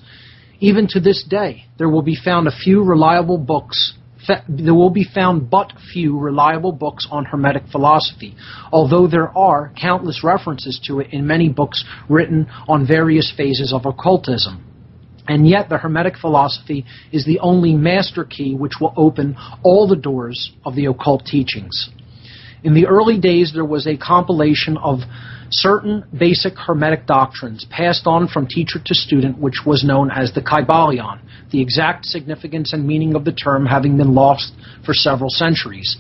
Even to this day, there will be found but few reliable books on Hermetic philosophy, although there are countless references to it in many books written on various phases of occultism. And yet the Hermetic philosophy is the only master key which will open all the doors of the occult teachings. In the early days, there was a compilation of certain basic Hermetic doctrines passed on from teacher to student, which was known as the Kybalion, the exact significance and meaning of the term having been lost for several centuries.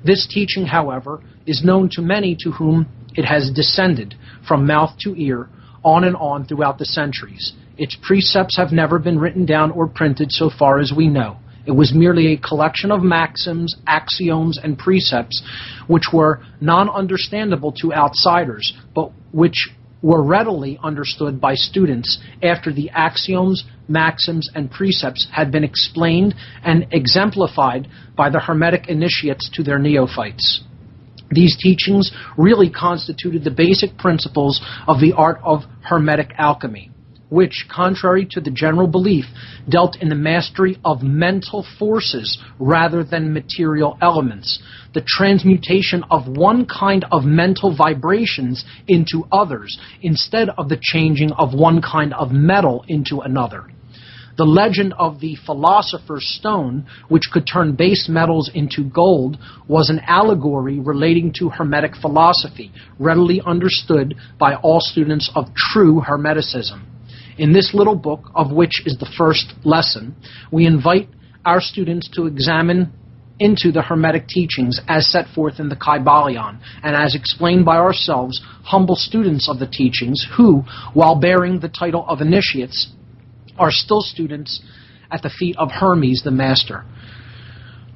This teaching, however, is known to many to whom it has descended from mouth to ear on and on throughout the centuries. Its precepts have never been written down or printed so far as we know. It was merely a collection of maxims, axioms, and precepts which were non-understandable to outsiders, but which were readily understood by students after the axioms, maxims, and precepts had been explained and exemplified by the Hermetic initiates to their neophytes. These teachings really constituted the basic principles of the art of Hermetic alchemy, which, contrary to the general belief, dealt in the mastery of mental forces rather than material elements, the transmutation of one kind of mental vibrations into others, instead of the changing of one kind of metal into another. The legend of the philosopher's stone, which could turn base metals into gold, was an allegory relating to Hermetic philosophy, readily understood by all students of true Hermeticism. In this little book, of which is the first lesson, we invite our students to examine into the Hermetic teachings as set forth in the Kybalion, and as explained by ourselves, humble students of the teachings who, while bearing the title of initiates, are still students at the feet of Hermes, the Master.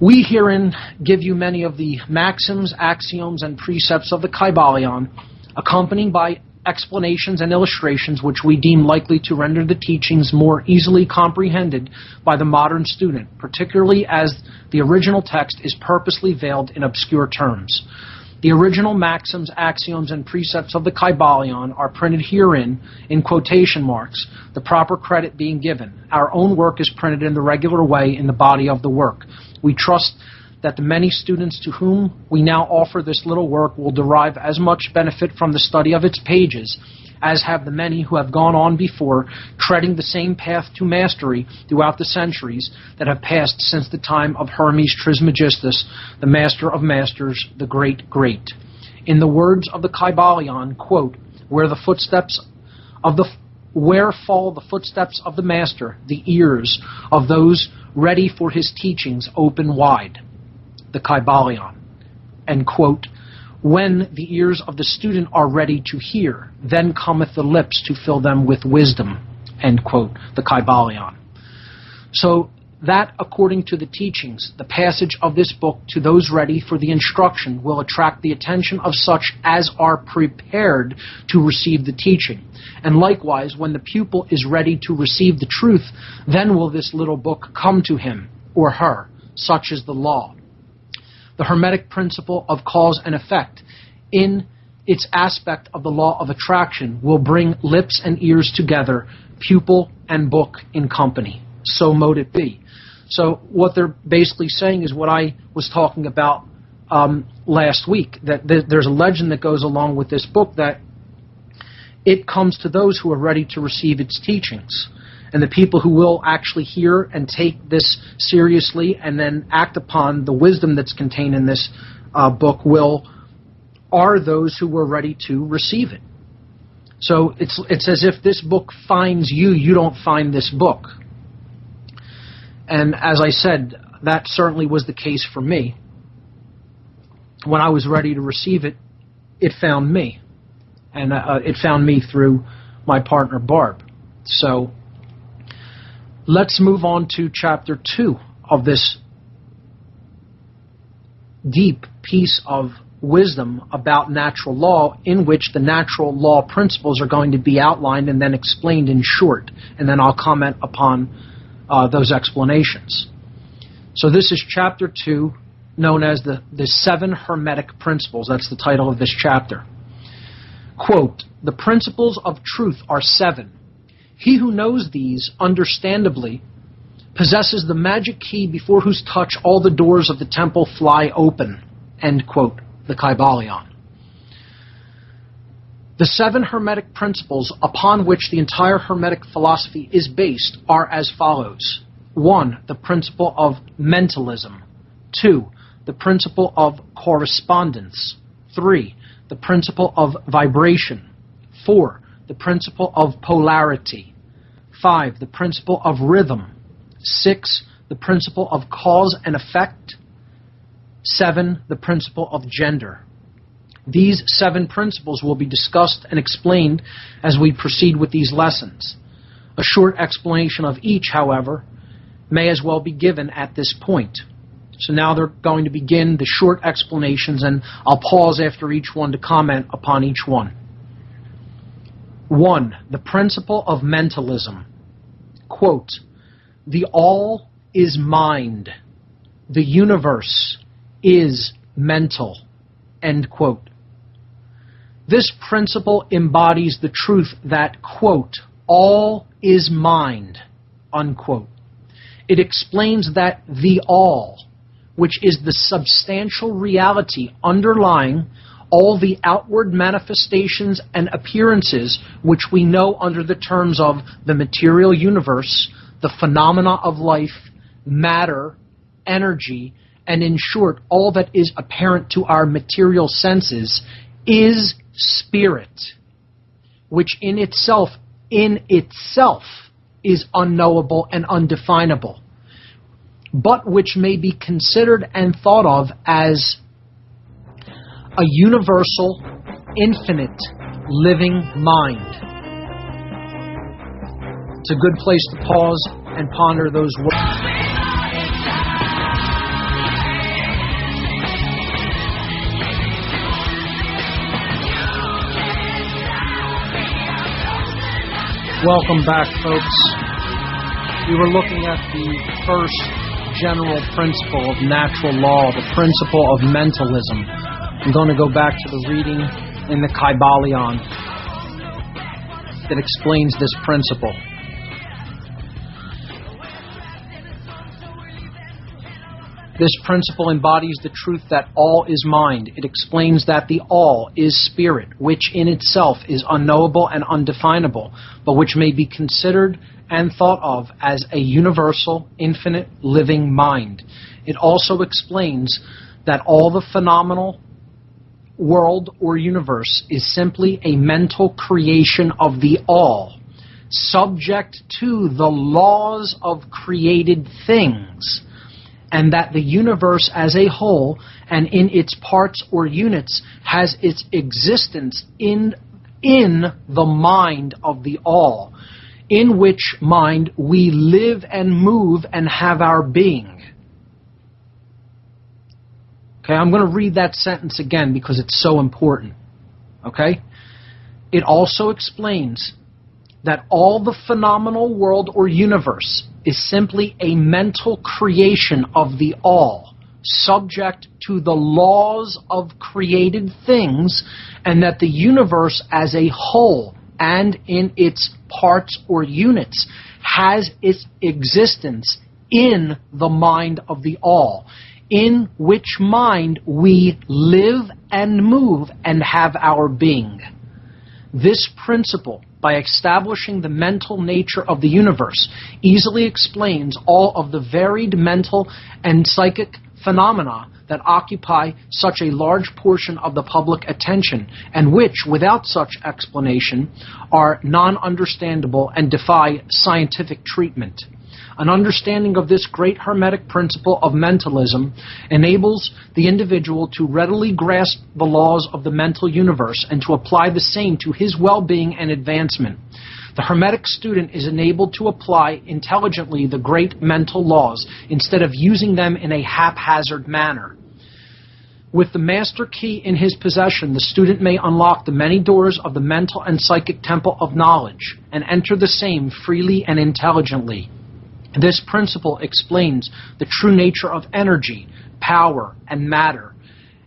We herein give you many of the maxims, axioms, and precepts of the Kybalion, accompanied by explanations and illustrations which we deem likely to render the teachings more easily comprehended by the modern student, particularly as the original text is purposely veiled in obscure terms. The original maxims, axioms, and precepts of the Kybalion are printed herein in quotation marks, the proper credit being given. Our own work is printed in the regular way in the body of the work. We trust that the many students to whom we now offer this little work will derive as much benefit from the study of its pages as have the many who have gone on before, treading the same path to mastery throughout the centuries that have passed since the time of Hermes Trismegistus, the master of masters, the great. In the words of the Kybalion, quote, where fall the footsteps of the master, the ears of those ready for his teachings open wide. The Kybalion. And quote, when the ears of the student are ready to hear, then cometh the lips to fill them with wisdom. End quote. The Kybalion. So that, according to the teachings, the passage of this book to those ready for the instruction will attract the attention of such as are prepared to receive the teaching. And likewise, when the pupil is ready to receive the truth, then will this little book come to him or her. Such is the law. The Hermetic principle of cause and effect, in its aspect of the law of attraction, will bring lips and ears together, pupil and book in company. So mote it be. So what they're basically saying is what I was talking about last week, that there's a legend that goes along with this book that it comes to those who are ready to receive its teachings. And the people who will actually hear and take this seriously and then act upon the wisdom that's contained in this book are those who were ready to receive it. So it's as if this book finds you, you don't find this book. And as I said, that certainly was the case for me. When I was ready to receive it, it found me. And it found me through my partner, Barb. So let's move on to Chapter 2 of this deep piece of wisdom about natural law, in which the natural law principles are going to be outlined and then explained in short. And then I'll comment upon those explanations. So this is chapter 2, known as the 7 Hermetic Principles. That's the title of this chapter. Quote, "The principles of truth are 7. He who knows these, understandably, possesses the magic key before whose touch all the doors of the temple fly open." End quote. The Kybalion. The 7 Hermetic principles upon which the entire Hermetic philosophy is based are as follows. 1. The principle of mentalism. 2. The principle of correspondence. 3. The principle of vibration. 4. The principle of polarity. 5. The principle of rhythm. 6. The principle of cause and effect. 7. The principle of gender. These 7 principles will be discussed and explained as we proceed with these lessons. A short explanation of each, however, may as well be given at this point. So now they're going to begin the short explanations, and I'll pause after each one to comment upon each one. 1. The principle of mentalism. Quote, "The all is mind. The universe is mental." End quote. This principle embodies the truth that, quote, "all is mind," unquote. It explains that the all, which is the substantial reality underlying all the outward manifestations and appearances which we know under the terms of the material universe, the phenomena of life, matter, energy, and in short, all that is apparent to our material senses, is spirit, which in itself is unknowable and undefinable, but which may be considered and thought of as a universal, infinite, living mind. It's a good place to pause and ponder those words. Welcome back, folks. We were looking at the first general principle of natural law, the principle of mentalism. I'm going to go back to the reading in the Kybalion that explains this principle. This principle embodies the truth that all is mind. It explains that the all is spirit, which in itself is unknowable and undefinable, but which may be considered and thought of as a universal, infinite, living mind. It also explains that all the phenomenal world or universe is simply a mental creation of the all, subject to the laws of created things, and that the universe as a whole and in its parts or units has its existence in the mind of the all, in which mind we live and move and have our being. Okay, I'm going to read that sentence again because it's so important. Okay? It also explains that all the phenomenal world or universe is simply a mental creation of the all, subject to the laws of created things, and that the universe as a whole and in its parts or units has its existence in the mind of the all, in which mind we live and move and have our being. This principle, by establishing the mental nature of the universe, easily explains all of the varied mental and psychic phenomena that occupy such a large portion of the public attention, and which, without such explanation, are non-understandable and defy scientific treatment. An understanding of this great Hermetic principle of mentalism enables the individual to readily grasp the laws of the mental universe and to apply the same to his well-being and advancement. The Hermetic student is enabled to apply intelligently the great mental laws instead of using them in a haphazard manner. With the master key in his possession, the student may unlock the many doors of the mental and psychic temple of knowledge and enter the same freely and intelligently. This principle explains the true nature of energy, power, and matter,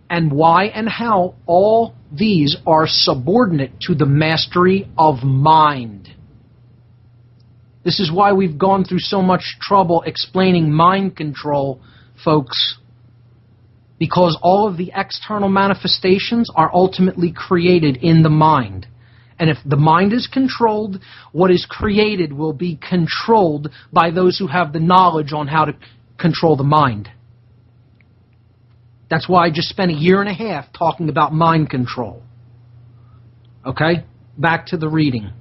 and why and how all these are subordinate to the mastery of mind. This is why we've gone through so much trouble explaining mind control, folks, because all of the external manifestations are ultimately created in the mind. And if the mind is controlled, what is created will be controlled by those who have the knowledge on how to control the mind. That's why I just spent a year and a half talking about mind control. Okay? Back to the reading.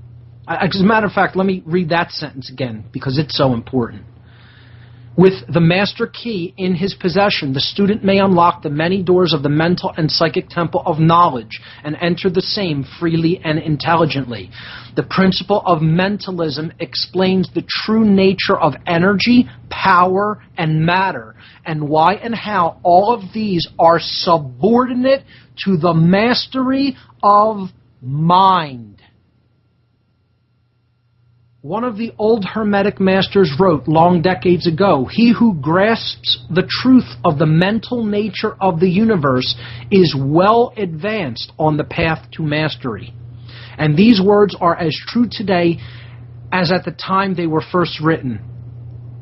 As a matter of fact, let me read that sentence again, because it's so important. With the master key in his possession, the student may unlock the many doors of the mental and psychic temple of knowledge and enter the same freely and intelligently. The principle of mentalism explains the true nature of energy, power, and matter, and why and how all of these are subordinate to the mastery of mind. One of the old Hermetic masters wrote long decades ago, "He who grasps the truth of the mental nature of the universe is well advanced on the path to mastery." And these words are as true today as at the time they were first written.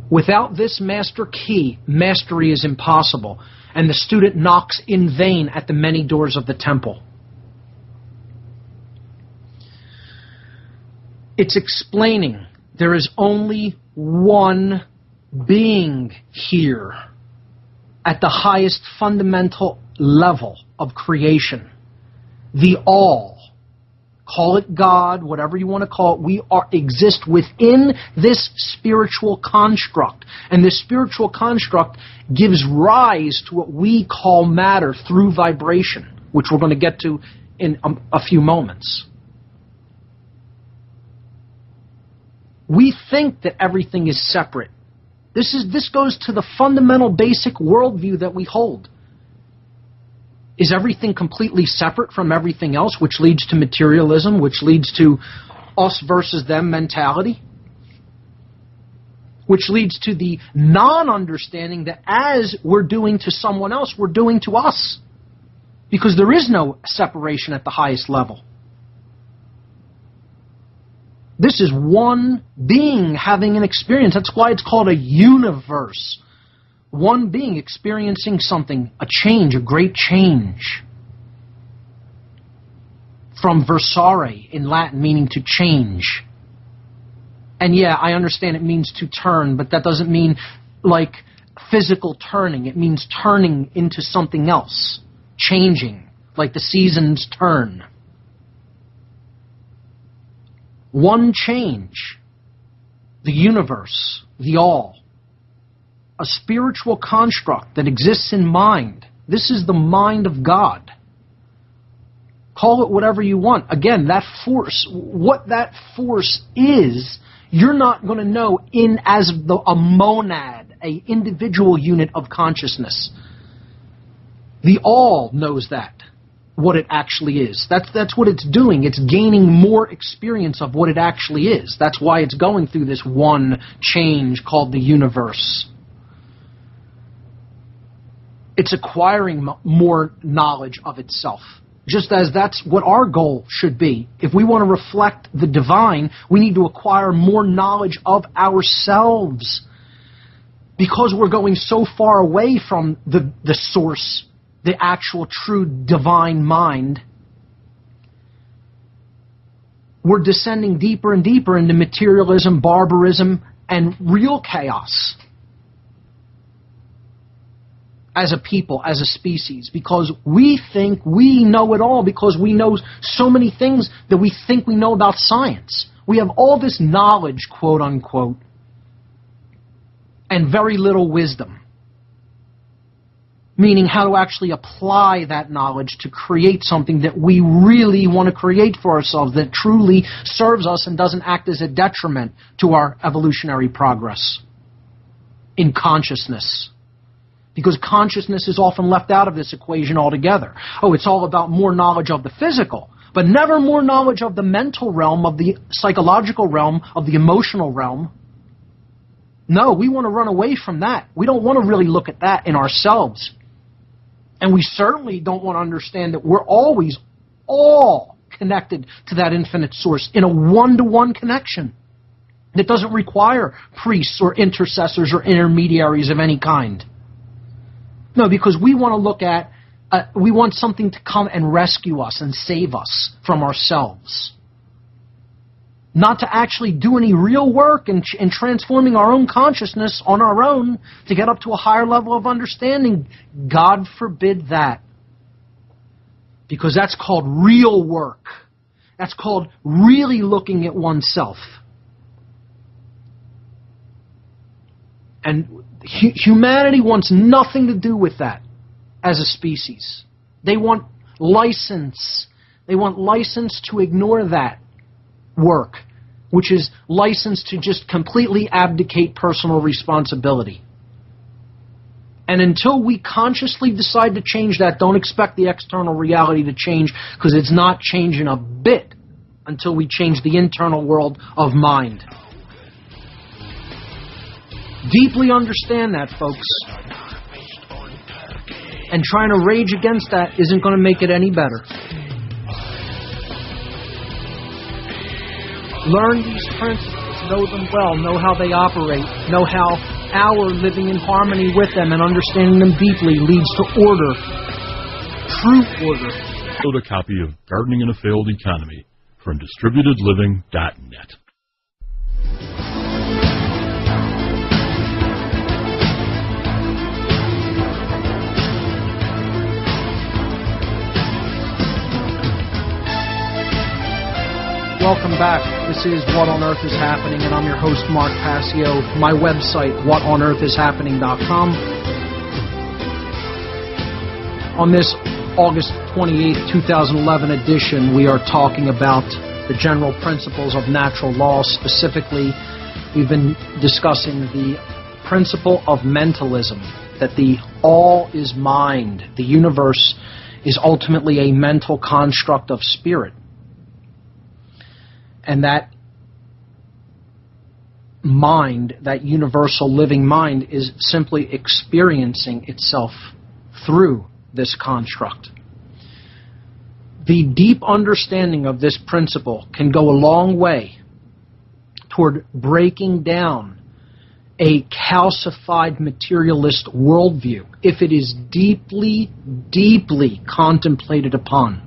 Without this master key, mastery is impossible, and the student knocks in vain at the many doors of the temple. It's explaining there is only one being here at the highest fundamental level of creation. The all. Call it God, whatever you want to call it. We exist within this spiritual construct. And this spiritual construct gives rise to what we call matter through vibration, which we're going to get to in a few moments. We think that everything is separate. This goes to the fundamental basic worldview that we hold. Is everything completely separate from everything else, which leads to materialism, which leads to us versus them mentality? Which leads to the non-understanding that as we're doing to someone else, we're doing to us. Because there is no separation at the highest level. This is one being having an experience. That's why it's called a universe. One being experiencing something, a change, a great change. From versare in Latin, meaning to change. And yeah, I understand it means to turn, but that doesn't mean like physical turning. It means turning into something else. Changing, like the seasons turn. One change, the universe, the all, a spiritual construct that exists in mind. This is the mind of God. Call it whatever you want. Again, that force, what that force is, you're not going to know as a monad, an individual unit of consciousness. The all knows that. What it actually is. That's what it's doing. It's gaining more experience of what it actually is. That's why it's going through this one change called the universe. It's acquiring more knowledge of itself. Just as that's what our goal should be. If we want to reflect the divine, we need to acquire more knowledge of ourselves. Because we're going so far away from the source, the actual true divine mind, we're descending deeper and deeper into materialism, barbarism, and real chaos as a people, as a species, because we think we know it all, because we know so many things that we think we know about science. We have all this knowledge, quote unquote, and very little wisdom. Meaning how to actually apply that knowledge to create something that we really want to create for ourselves, that truly serves us and doesn't act as a detriment to our evolutionary progress in consciousness. Because consciousness is often left out of this equation altogether. Oh, it's all about more knowledge of the physical, but never more knowledge of the mental realm, of the psychological realm, of the emotional realm. No, we want to run away from that. We don't want to really look at that in ourselves. And we certainly don't want to understand that we're always all connected to that infinite source in a one-to-one connection that doesn't require priests or intercessors or intermediaries of any kind. No, because we want to look at, we want something to come and rescue us and save us from ourselves. Not to actually do any real work in transforming our own consciousness on our own to get up to a higher level of understanding. God forbid that. Because that's called real work. That's called really looking at oneself. And humanity wants nothing to do with that as a species. They want license. They want license to ignore that work, which is license to just completely abdicate personal responsibility. And until we consciously decide to change that, don't expect the external reality to change, because it's not changing a bit until we change the internal world of mind. Deeply understand that, folks. And trying to rage against that isn't going to make it any better. Learn these principles, know them well, know how they operate, know how our living in harmony with them and understanding them deeply leads to order, true order. Download a copy of Gardening in a Failed Economy from distributedliving.net. Welcome back. This is What on Earth is Happening, and I'm your host, Mark Passio. My website, whatonearthishappening.com. On this August 28th, 2011 edition, we are talking about the general principles of natural law. Specifically, we've been discussing the principle of mentalism, that the all is mind. The universe is ultimately a mental construct of spirit. And that mind, that universal living mind, is simply experiencing itself through this construct. The deep understanding of this principle can go a long way toward breaking down a calcified materialist worldview if it is deeply, deeply contemplated upon.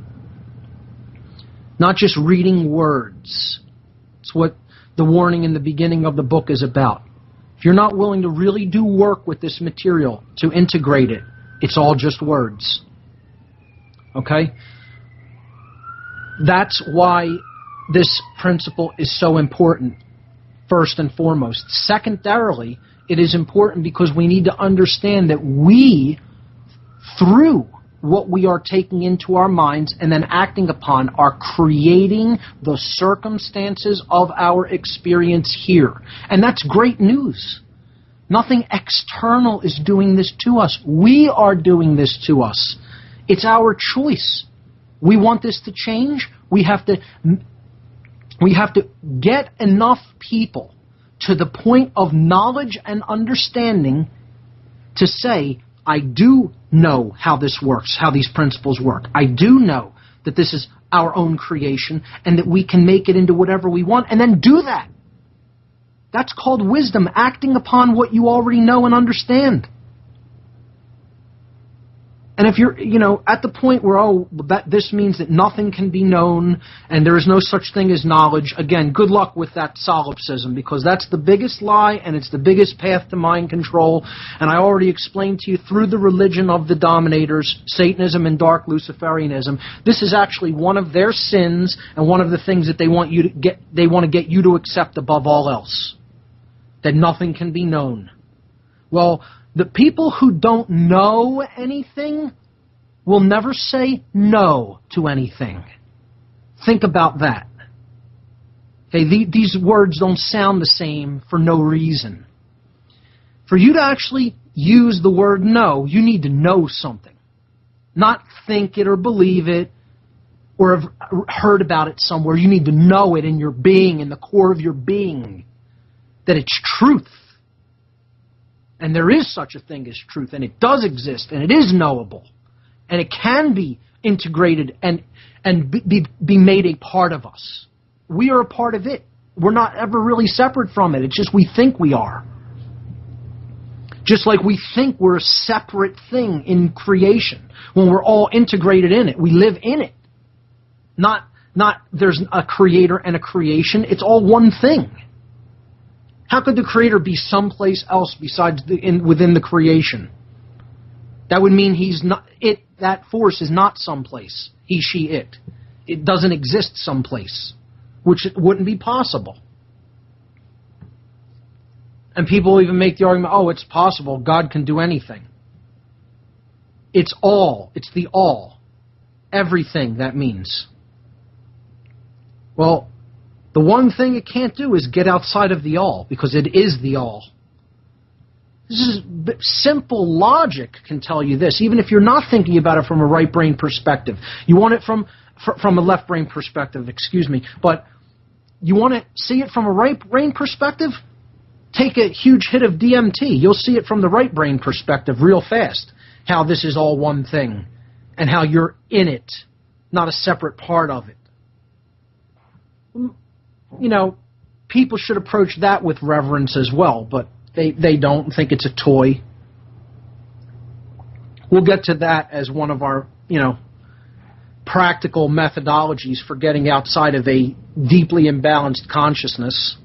Not just reading words. It's what the warning in the beginning of the book is about. If you're not willing to really do work with this material to integrate it, it's all just words. Okay? That's why this principle is so important, first and foremost. Secondarily, it is important because we need to understand that we, through what we are taking into our minds and then acting upon, are creating the circumstances of our experience here. And that's great news. Nothing external is doing this to us. We are doing this to us. It's our choice. We want this to change. We have to get enough people to the point of knowledge and understanding to say, I do know how this works, how these principles work. I do know that this is our own creation and that we can make it into whatever we want, and then do that. That's called wisdom, acting upon what you already know and understand. And if you're, at the point where, this means that nothing can be known and there is no such thing as knowledge, again, good luck with that solipsism, because that's the biggest lie and it's the biggest path to mind control. And I already explained to you through the religion of the dominators, Satanism and dark Luciferianism, this is actually one of their sins and one of the things that they want to get you to accept above all else. That nothing can be known. Well, the people who don't know anything will never say no to anything. Think about that. Okay, these words don't sound the same for no reason. For you to actually use the word no, you need to know something. Not think it or believe it or have heard about it somewhere. You need to know it in your being, in the core of your being, that it's truth. And there is such a thing as truth, and it does exist, and it is knowable, and it can be integrated and be made a part of us. We are a part of it. We're not ever really separate from it. It's just we think we are. Just like we think we're a separate thing in creation. When we're all integrated in it, we live in it. Not there's a creator and a creation. It's all one thing. How could the creator be someplace else besides within the creation? That would mean he's not it. That force is not someplace. He, she, it. It doesn't exist someplace, which it wouldn't be possible. And people even make the argument, oh, it's possible. God can do anything. It's all. It's the all. Everything, that means. Well, the one thing it can't do is get outside of the all, because it is the all. This is simple logic can tell you this, even if you're not thinking about it from a right brain perspective. You want it from a left brain perspective, excuse me. But you want to see it from a right brain perspective? Take a huge hit of DMT. You'll see it from the right brain perspective real fast, how this is all one thing, and how you're in it, not a separate part of it. You know, people should approach that with reverence as well, but they don't think it's a toy. We'll get to that as one of our, practical methodologies for getting outside of a deeply imbalanced consciousness,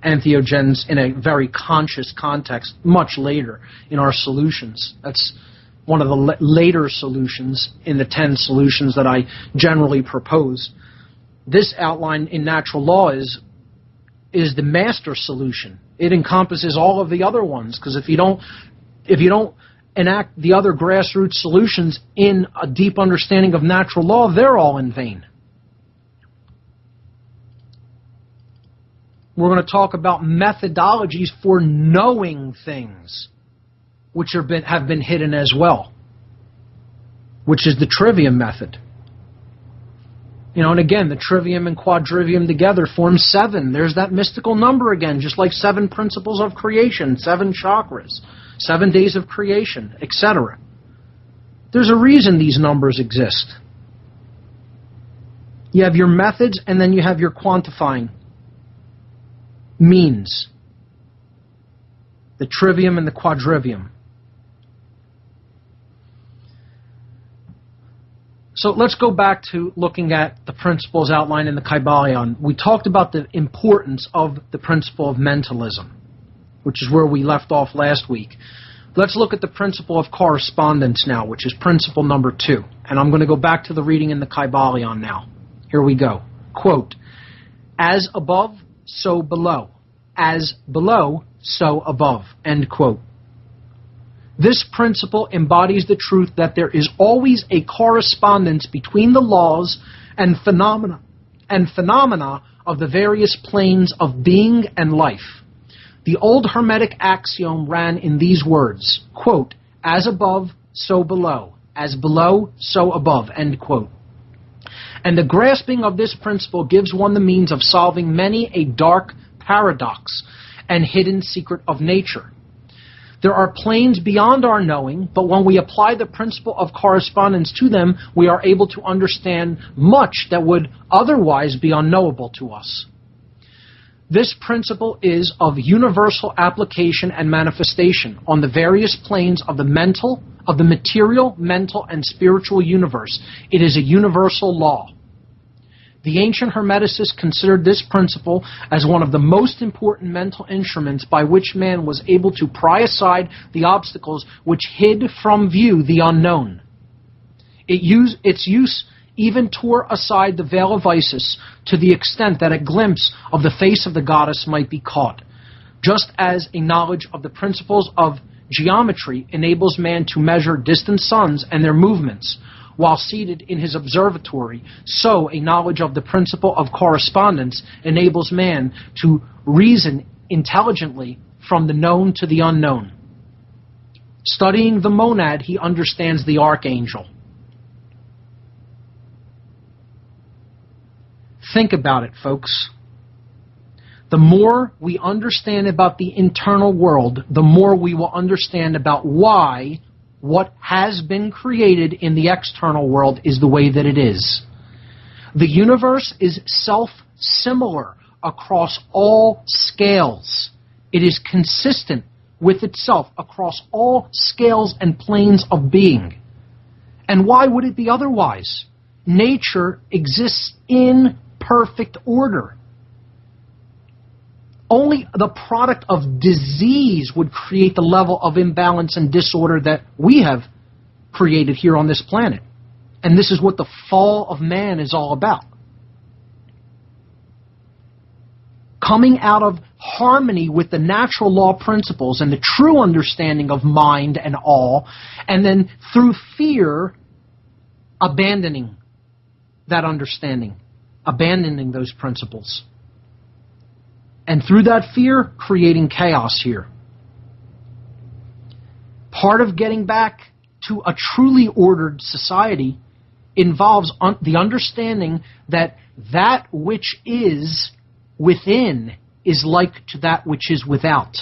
entheogens in a very conscious context, much later in our solutions. That's one of the later solutions in the 10 solutions that I generally propose. This outline in natural law is the master solution. It encompasses all of the other ones, because if you don't enact the other grassroots solutions in a deep understanding of natural law, they're all in vain. We're going to talk about methodologies for knowing things, which have been hidden as well, which is the trivium method. And again, the trivium and quadrivium together form 7. There's that mystical number again, just like 7 principles of creation, 7 chakras, 7 days of creation, etc. There's a reason these numbers exist. You have your methods, and then you have your quantifying means. The trivium and the quadrivium. So let's go back to looking at the principles outlined in the Kybalion. We talked about the importance of the principle of mentalism, which is where we left off last week. Let's look at the principle of correspondence now, which is principle number 2. And I'm going to go back to the reading in the Kybalion now. Here we go. Quote, as above, so below. As below, so above. End quote. This principle embodies the truth that there is always a correspondence between the laws and phenomena of the various planes of being and life. The old Hermetic axiom ran in these words, quote, as above, so below. As below, so above. End quote. And the grasping of this principle gives one the means of solving many a dark paradox and hidden secret of nature. There are planes beyond our knowing, but when we apply the principle of correspondence to them, we are able to understand much that would otherwise be unknowable to us. This principle is of universal application and manifestation on the various planes of the material, mental, and spiritual universe. It is a universal law. The ancient Hermeticists considered this principle as one of the most important mental instruments by which man was able to pry aside the obstacles which hid from view the unknown. Its use even tore aside the veil of Isis to the extent that a glimpse of the face of the goddess might be caught. Just as a knowledge of the principles of geometry enables man to measure distant suns and their movements, while seated in his observatory, so a knowledge of the principle of correspondence enables man to reason intelligently from the known to the unknown. Studying the monad, he understands the archangel. Think about it, folks. The more we understand about the internal world, the more we will understand about why what has been created in the external world is the way that it is. The universe is self-similar across all scales. It is consistent with itself across all scales and planes of being. And why would it be otherwise? Nature exists in perfect order. Only the product of disease would create the level of imbalance and disorder that we have created here on this planet. And this is what the fall of man is all about. Coming out of harmony with the natural law principles and the true understanding of mind and all, and then through fear, abandoning that understanding, abandoning those principles. And through that fear, creating chaos here. Part of getting back to a truly ordered society involves the understanding that that which is within is like to that which is without.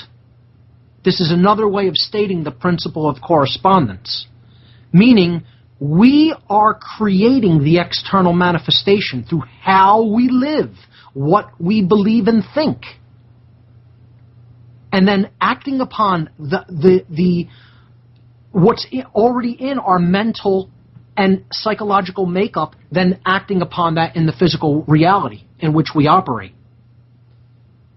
This is another way of stating the principle of correspondence. Meaning, we are creating the external manifestation through how we live, what we believe and think. And then acting upon what's already in our mental and psychological makeup, then acting upon that in the physical reality in which we operate.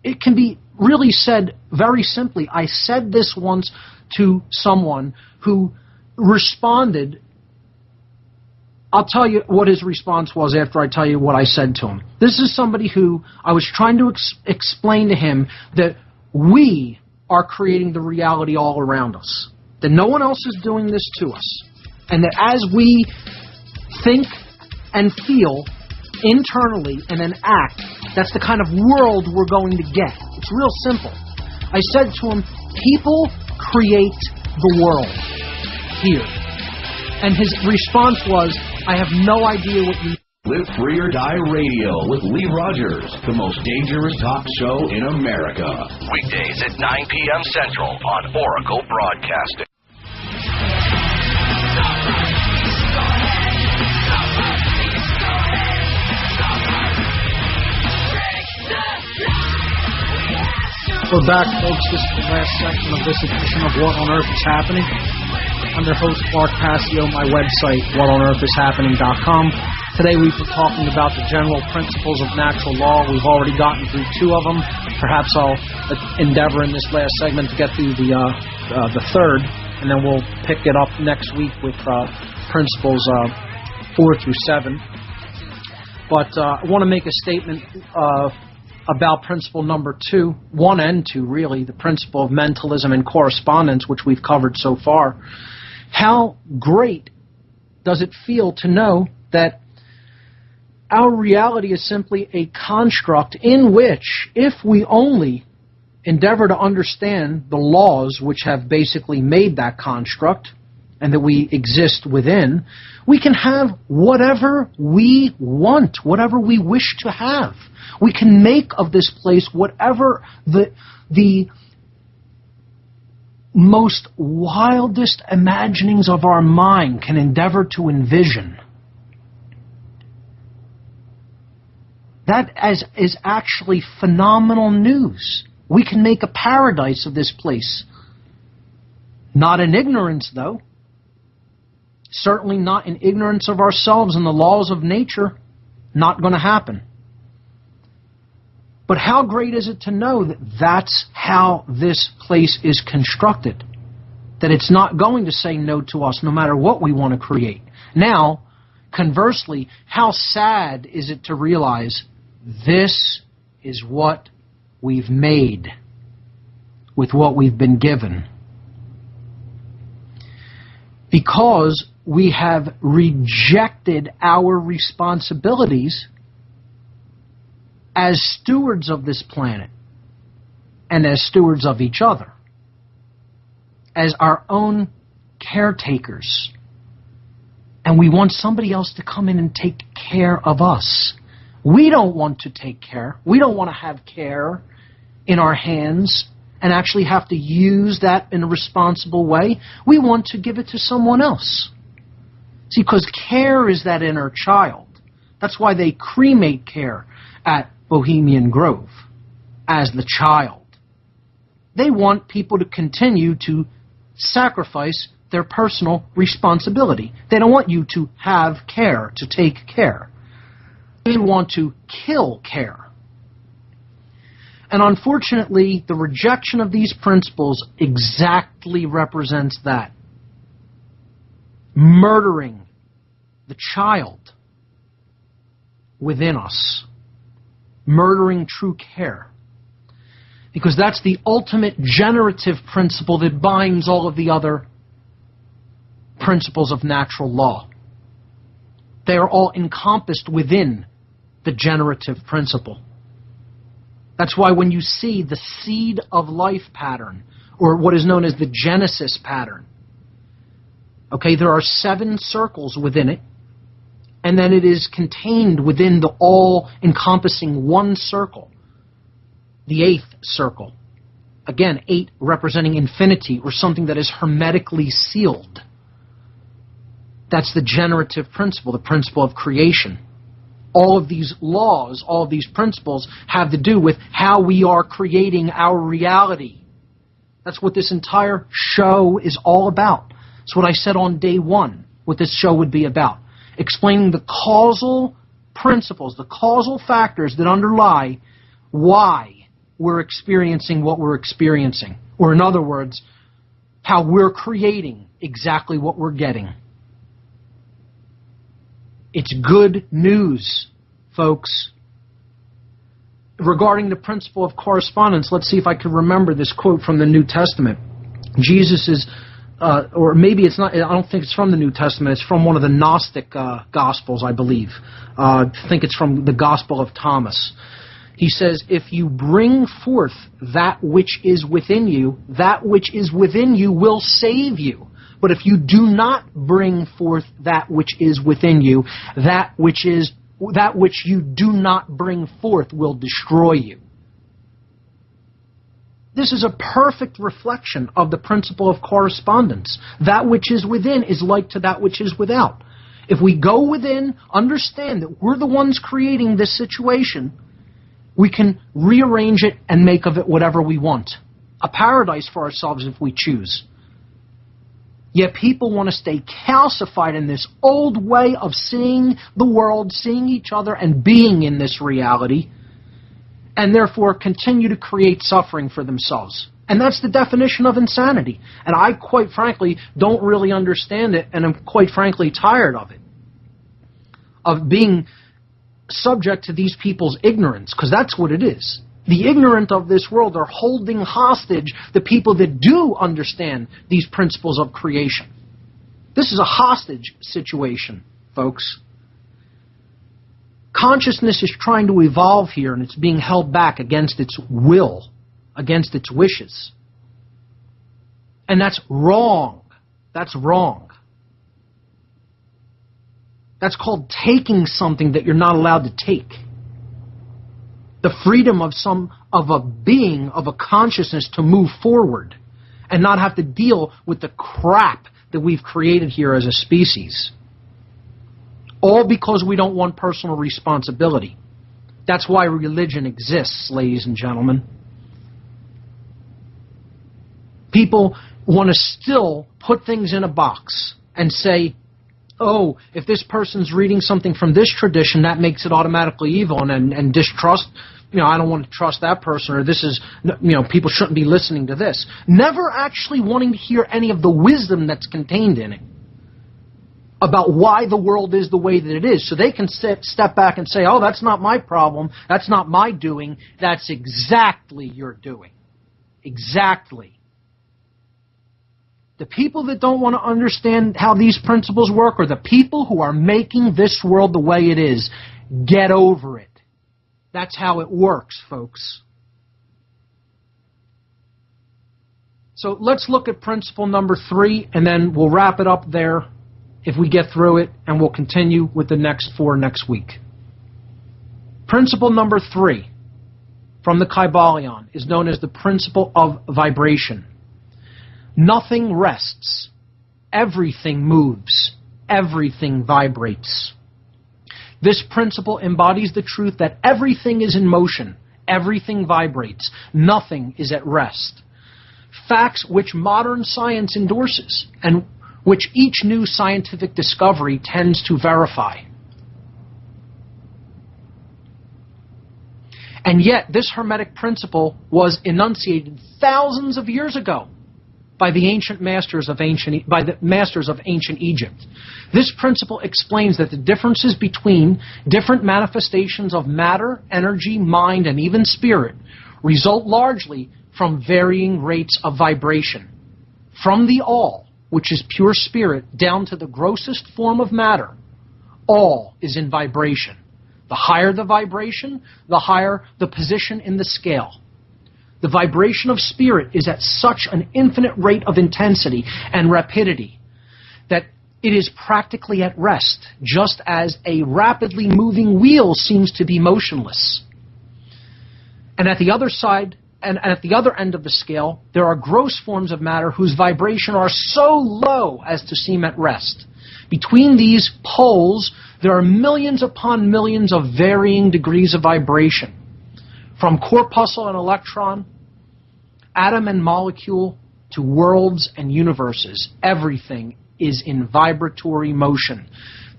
It can be really said very simply. I said this once to someone who responded. I'll tell you what his response was after I tell you what I said to him. This is somebody who I was trying to explain to him that we are creating the reality all around us. That no one else is doing this to us. And that as we think and feel internally and then act, that's the kind of world we're going to get. It's real simple. I said to him, people create the world here. And his response was, I have no idea what you... Live Free or Die Radio with Lee Rogers, the most dangerous talk show in America. Weekdays at 9 p.m. Central on Oracle Broadcasting. We're back, folks. This is the last section of this edition of What on Earth is Happening. I'm your host, Mark Passio, my website, whatonearthishappening.com. Today we've been talking about the general principles of natural law. We've already gotten through two of them. Perhaps I'll endeavor in this last segment to get through the third, and then we'll pick it up next week with principles 4 through 7. But I want to make a statement about principle number 2, 1 and 2 really, the principle of mentalism and correspondence, which we've covered so far. How great does it feel to know that our reality is simply a construct in which, if we only endeavor to understand the laws which have basically made that construct, and that we exist within, we can have whatever we want, whatever we wish to have. We can make of this place whatever the most wildest imaginings of our mind can endeavor to envision. That is actually phenomenal news. We can make a paradise of this place. Not in ignorance, though. Certainly not in ignorance of ourselves and the laws of nature. Not going to happen. But how great is it to know that that's how this place is constructed? That it's not going to say no to us no matter what we want to create. Now, conversely, how sad is it to realize this is what we've made with what we've been given? Because we have rejected our responsibilities as stewards of this planet and as stewards of each other, as our own caretakers. And we want somebody else to come in and take care of us. We don't want to take care. We don't want to have care in our hands and actually have to use that in a responsible way, we want to give it to someone else. See, because care is that inner child. That's why they cremate care at Bohemian Grove as the child. They want people to continue to sacrifice their personal responsibility. They don't want you to have care, to take care. They want to kill care. And unfortunately, the rejection of these principles exactly represents that. Murdering the child within us. Murdering true care. Because that's the ultimate generative principle that binds all of the other principles of natural law. They are all encompassed within the generative principle. That's why when you see the seed of life pattern, or what is known as the Genesis pattern, okay, there are 7 circles within it, and then it is contained within the all-encompassing one circle, the 8th circle. Again, 8 representing infinity, or something that is hermetically sealed. That's the generative principle, the principle of creation. All of these laws, all of these principles have to do with how we are creating our reality. That's what this entire show is all about. It's what I said on day 1, what this show would be about. Explaining the causal principles, the causal factors that underlie why we're experiencing what we're experiencing. Or in other words, how we're creating exactly what we're getting. It's good news, folks. Regarding the principle of correspondence, let's see if I can remember this quote from the New Testament. Jesus is, or maybe it's not, I don't think it's from the New Testament, it's from one of the Gnostic Gospels, I believe. I think it's from the Gospel of Thomas. He says, if you bring forth that which is within you, that which is within you will save you. But if you do not bring forth that which is within you, that which you do not bring forth will destroy you. This is a perfect reflection of the principle of correspondence. That which is within is like to that which is without. If we go within, understand that we're the ones creating this situation, we can rearrange it and make of it whatever we want. A paradise for ourselves if we choose. Yet people want to stay calcified in this old way of seeing the world, seeing each other, and being in this reality, and therefore continue to create suffering for themselves. And that's the definition of insanity. And I, quite frankly, don't really understand it, and I'm quite frankly tired of it. Of being subject to these people's ignorance, because that's what it is. The ignorant of this world are holding hostage the people that do understand these principles of creation. This is a hostage situation, folks. Consciousness is trying to evolve here, and it's being held back against its will, against its wishes. And that's wrong. That's wrong. That's called taking something that you're not allowed to take. The freedom of a being, of a consciousness to move forward and not have to deal with the crap that we've created here as a species. All because we don't want personal responsibility. That's why religion exists, ladies and gentlemen. People want to still put things in a box and say, oh, if this person's reading something from this tradition, that makes it automatically evil, and distrust, I don't want to trust that person, or this is, people shouldn't be listening to this. Never actually wanting to hear any of the wisdom that's contained in it about why the world is the way that it is. So they can step back and say, oh, that's not my problem, that's not my doing, that's exactly your doing. Exactly. The people that don't want to understand how these principles work are the people who are making this world the way it is. Get over it. That's how it works, folks. So let's look at principle number 3, and then we'll wrap it up there if we get through it, and we'll continue with the next 4 next week. Principle number 3. from the Kybalion is known as the principle of vibration. Nothing rests. Everything moves. Everything vibrates. This principle embodies the truth that everything is in motion. Everything vibrates. Nothing is at rest. Facts which modern science endorses and which each new scientific discovery tends to verify. And yet, this Hermetic principle was enunciated thousands of years ago by the masters of ancient Egypt. This principle explains that the differences between different manifestations of matter, energy, mind, and even spirit result largely from varying rates of vibration. From the all, which is pure spirit, down to the grossest form of matter, all is in vibration. The higher the vibration, the higher the position in the scale. The vibration of spirit is at such an infinite rate of intensity and rapidity that it is practically at rest, just as a rapidly moving wheel seems to be motionless. And at the other side, and at the other end of the scale, there are gross forms of matter whose vibration are so low as to seem at rest. Between these poles, there are millions upon millions of varying degrees of vibration. From corpuscle and electron, atom and molecule, to worlds and universes, everything is in vibratory motion.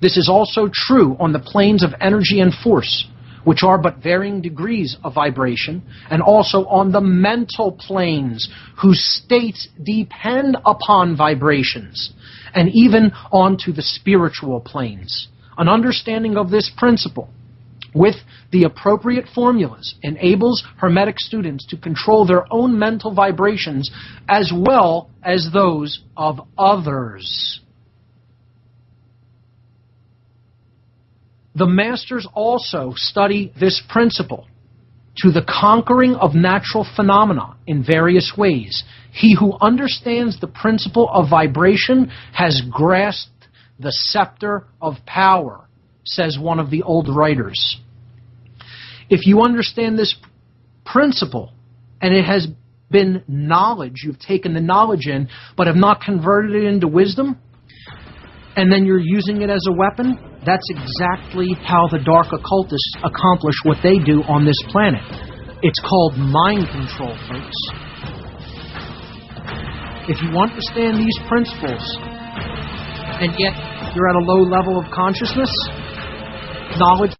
This is also true on the planes of energy and force, which are but varying degrees of vibration, and also on the mental planes, whose states depend upon vibrations, and even onto the spiritual planes. An understanding of this principle with the appropriate formulas enables Hermetic students to control their own mental vibrations as well as those of others. The masters also study this principle to the conquering of natural phenomena in various ways. He who understands the principle of vibration has grasped the scepter of power, says one of the old writers. If you understand this principle, and it has been knowledge, you've taken the knowledge in, but have not converted it into wisdom, and then you're using it as a weapon, that's exactly how the dark occultists accomplish what they do on this planet. It's called mind control, folks. If you understand these principles, and yet you're at a low level of consciousness, knowledge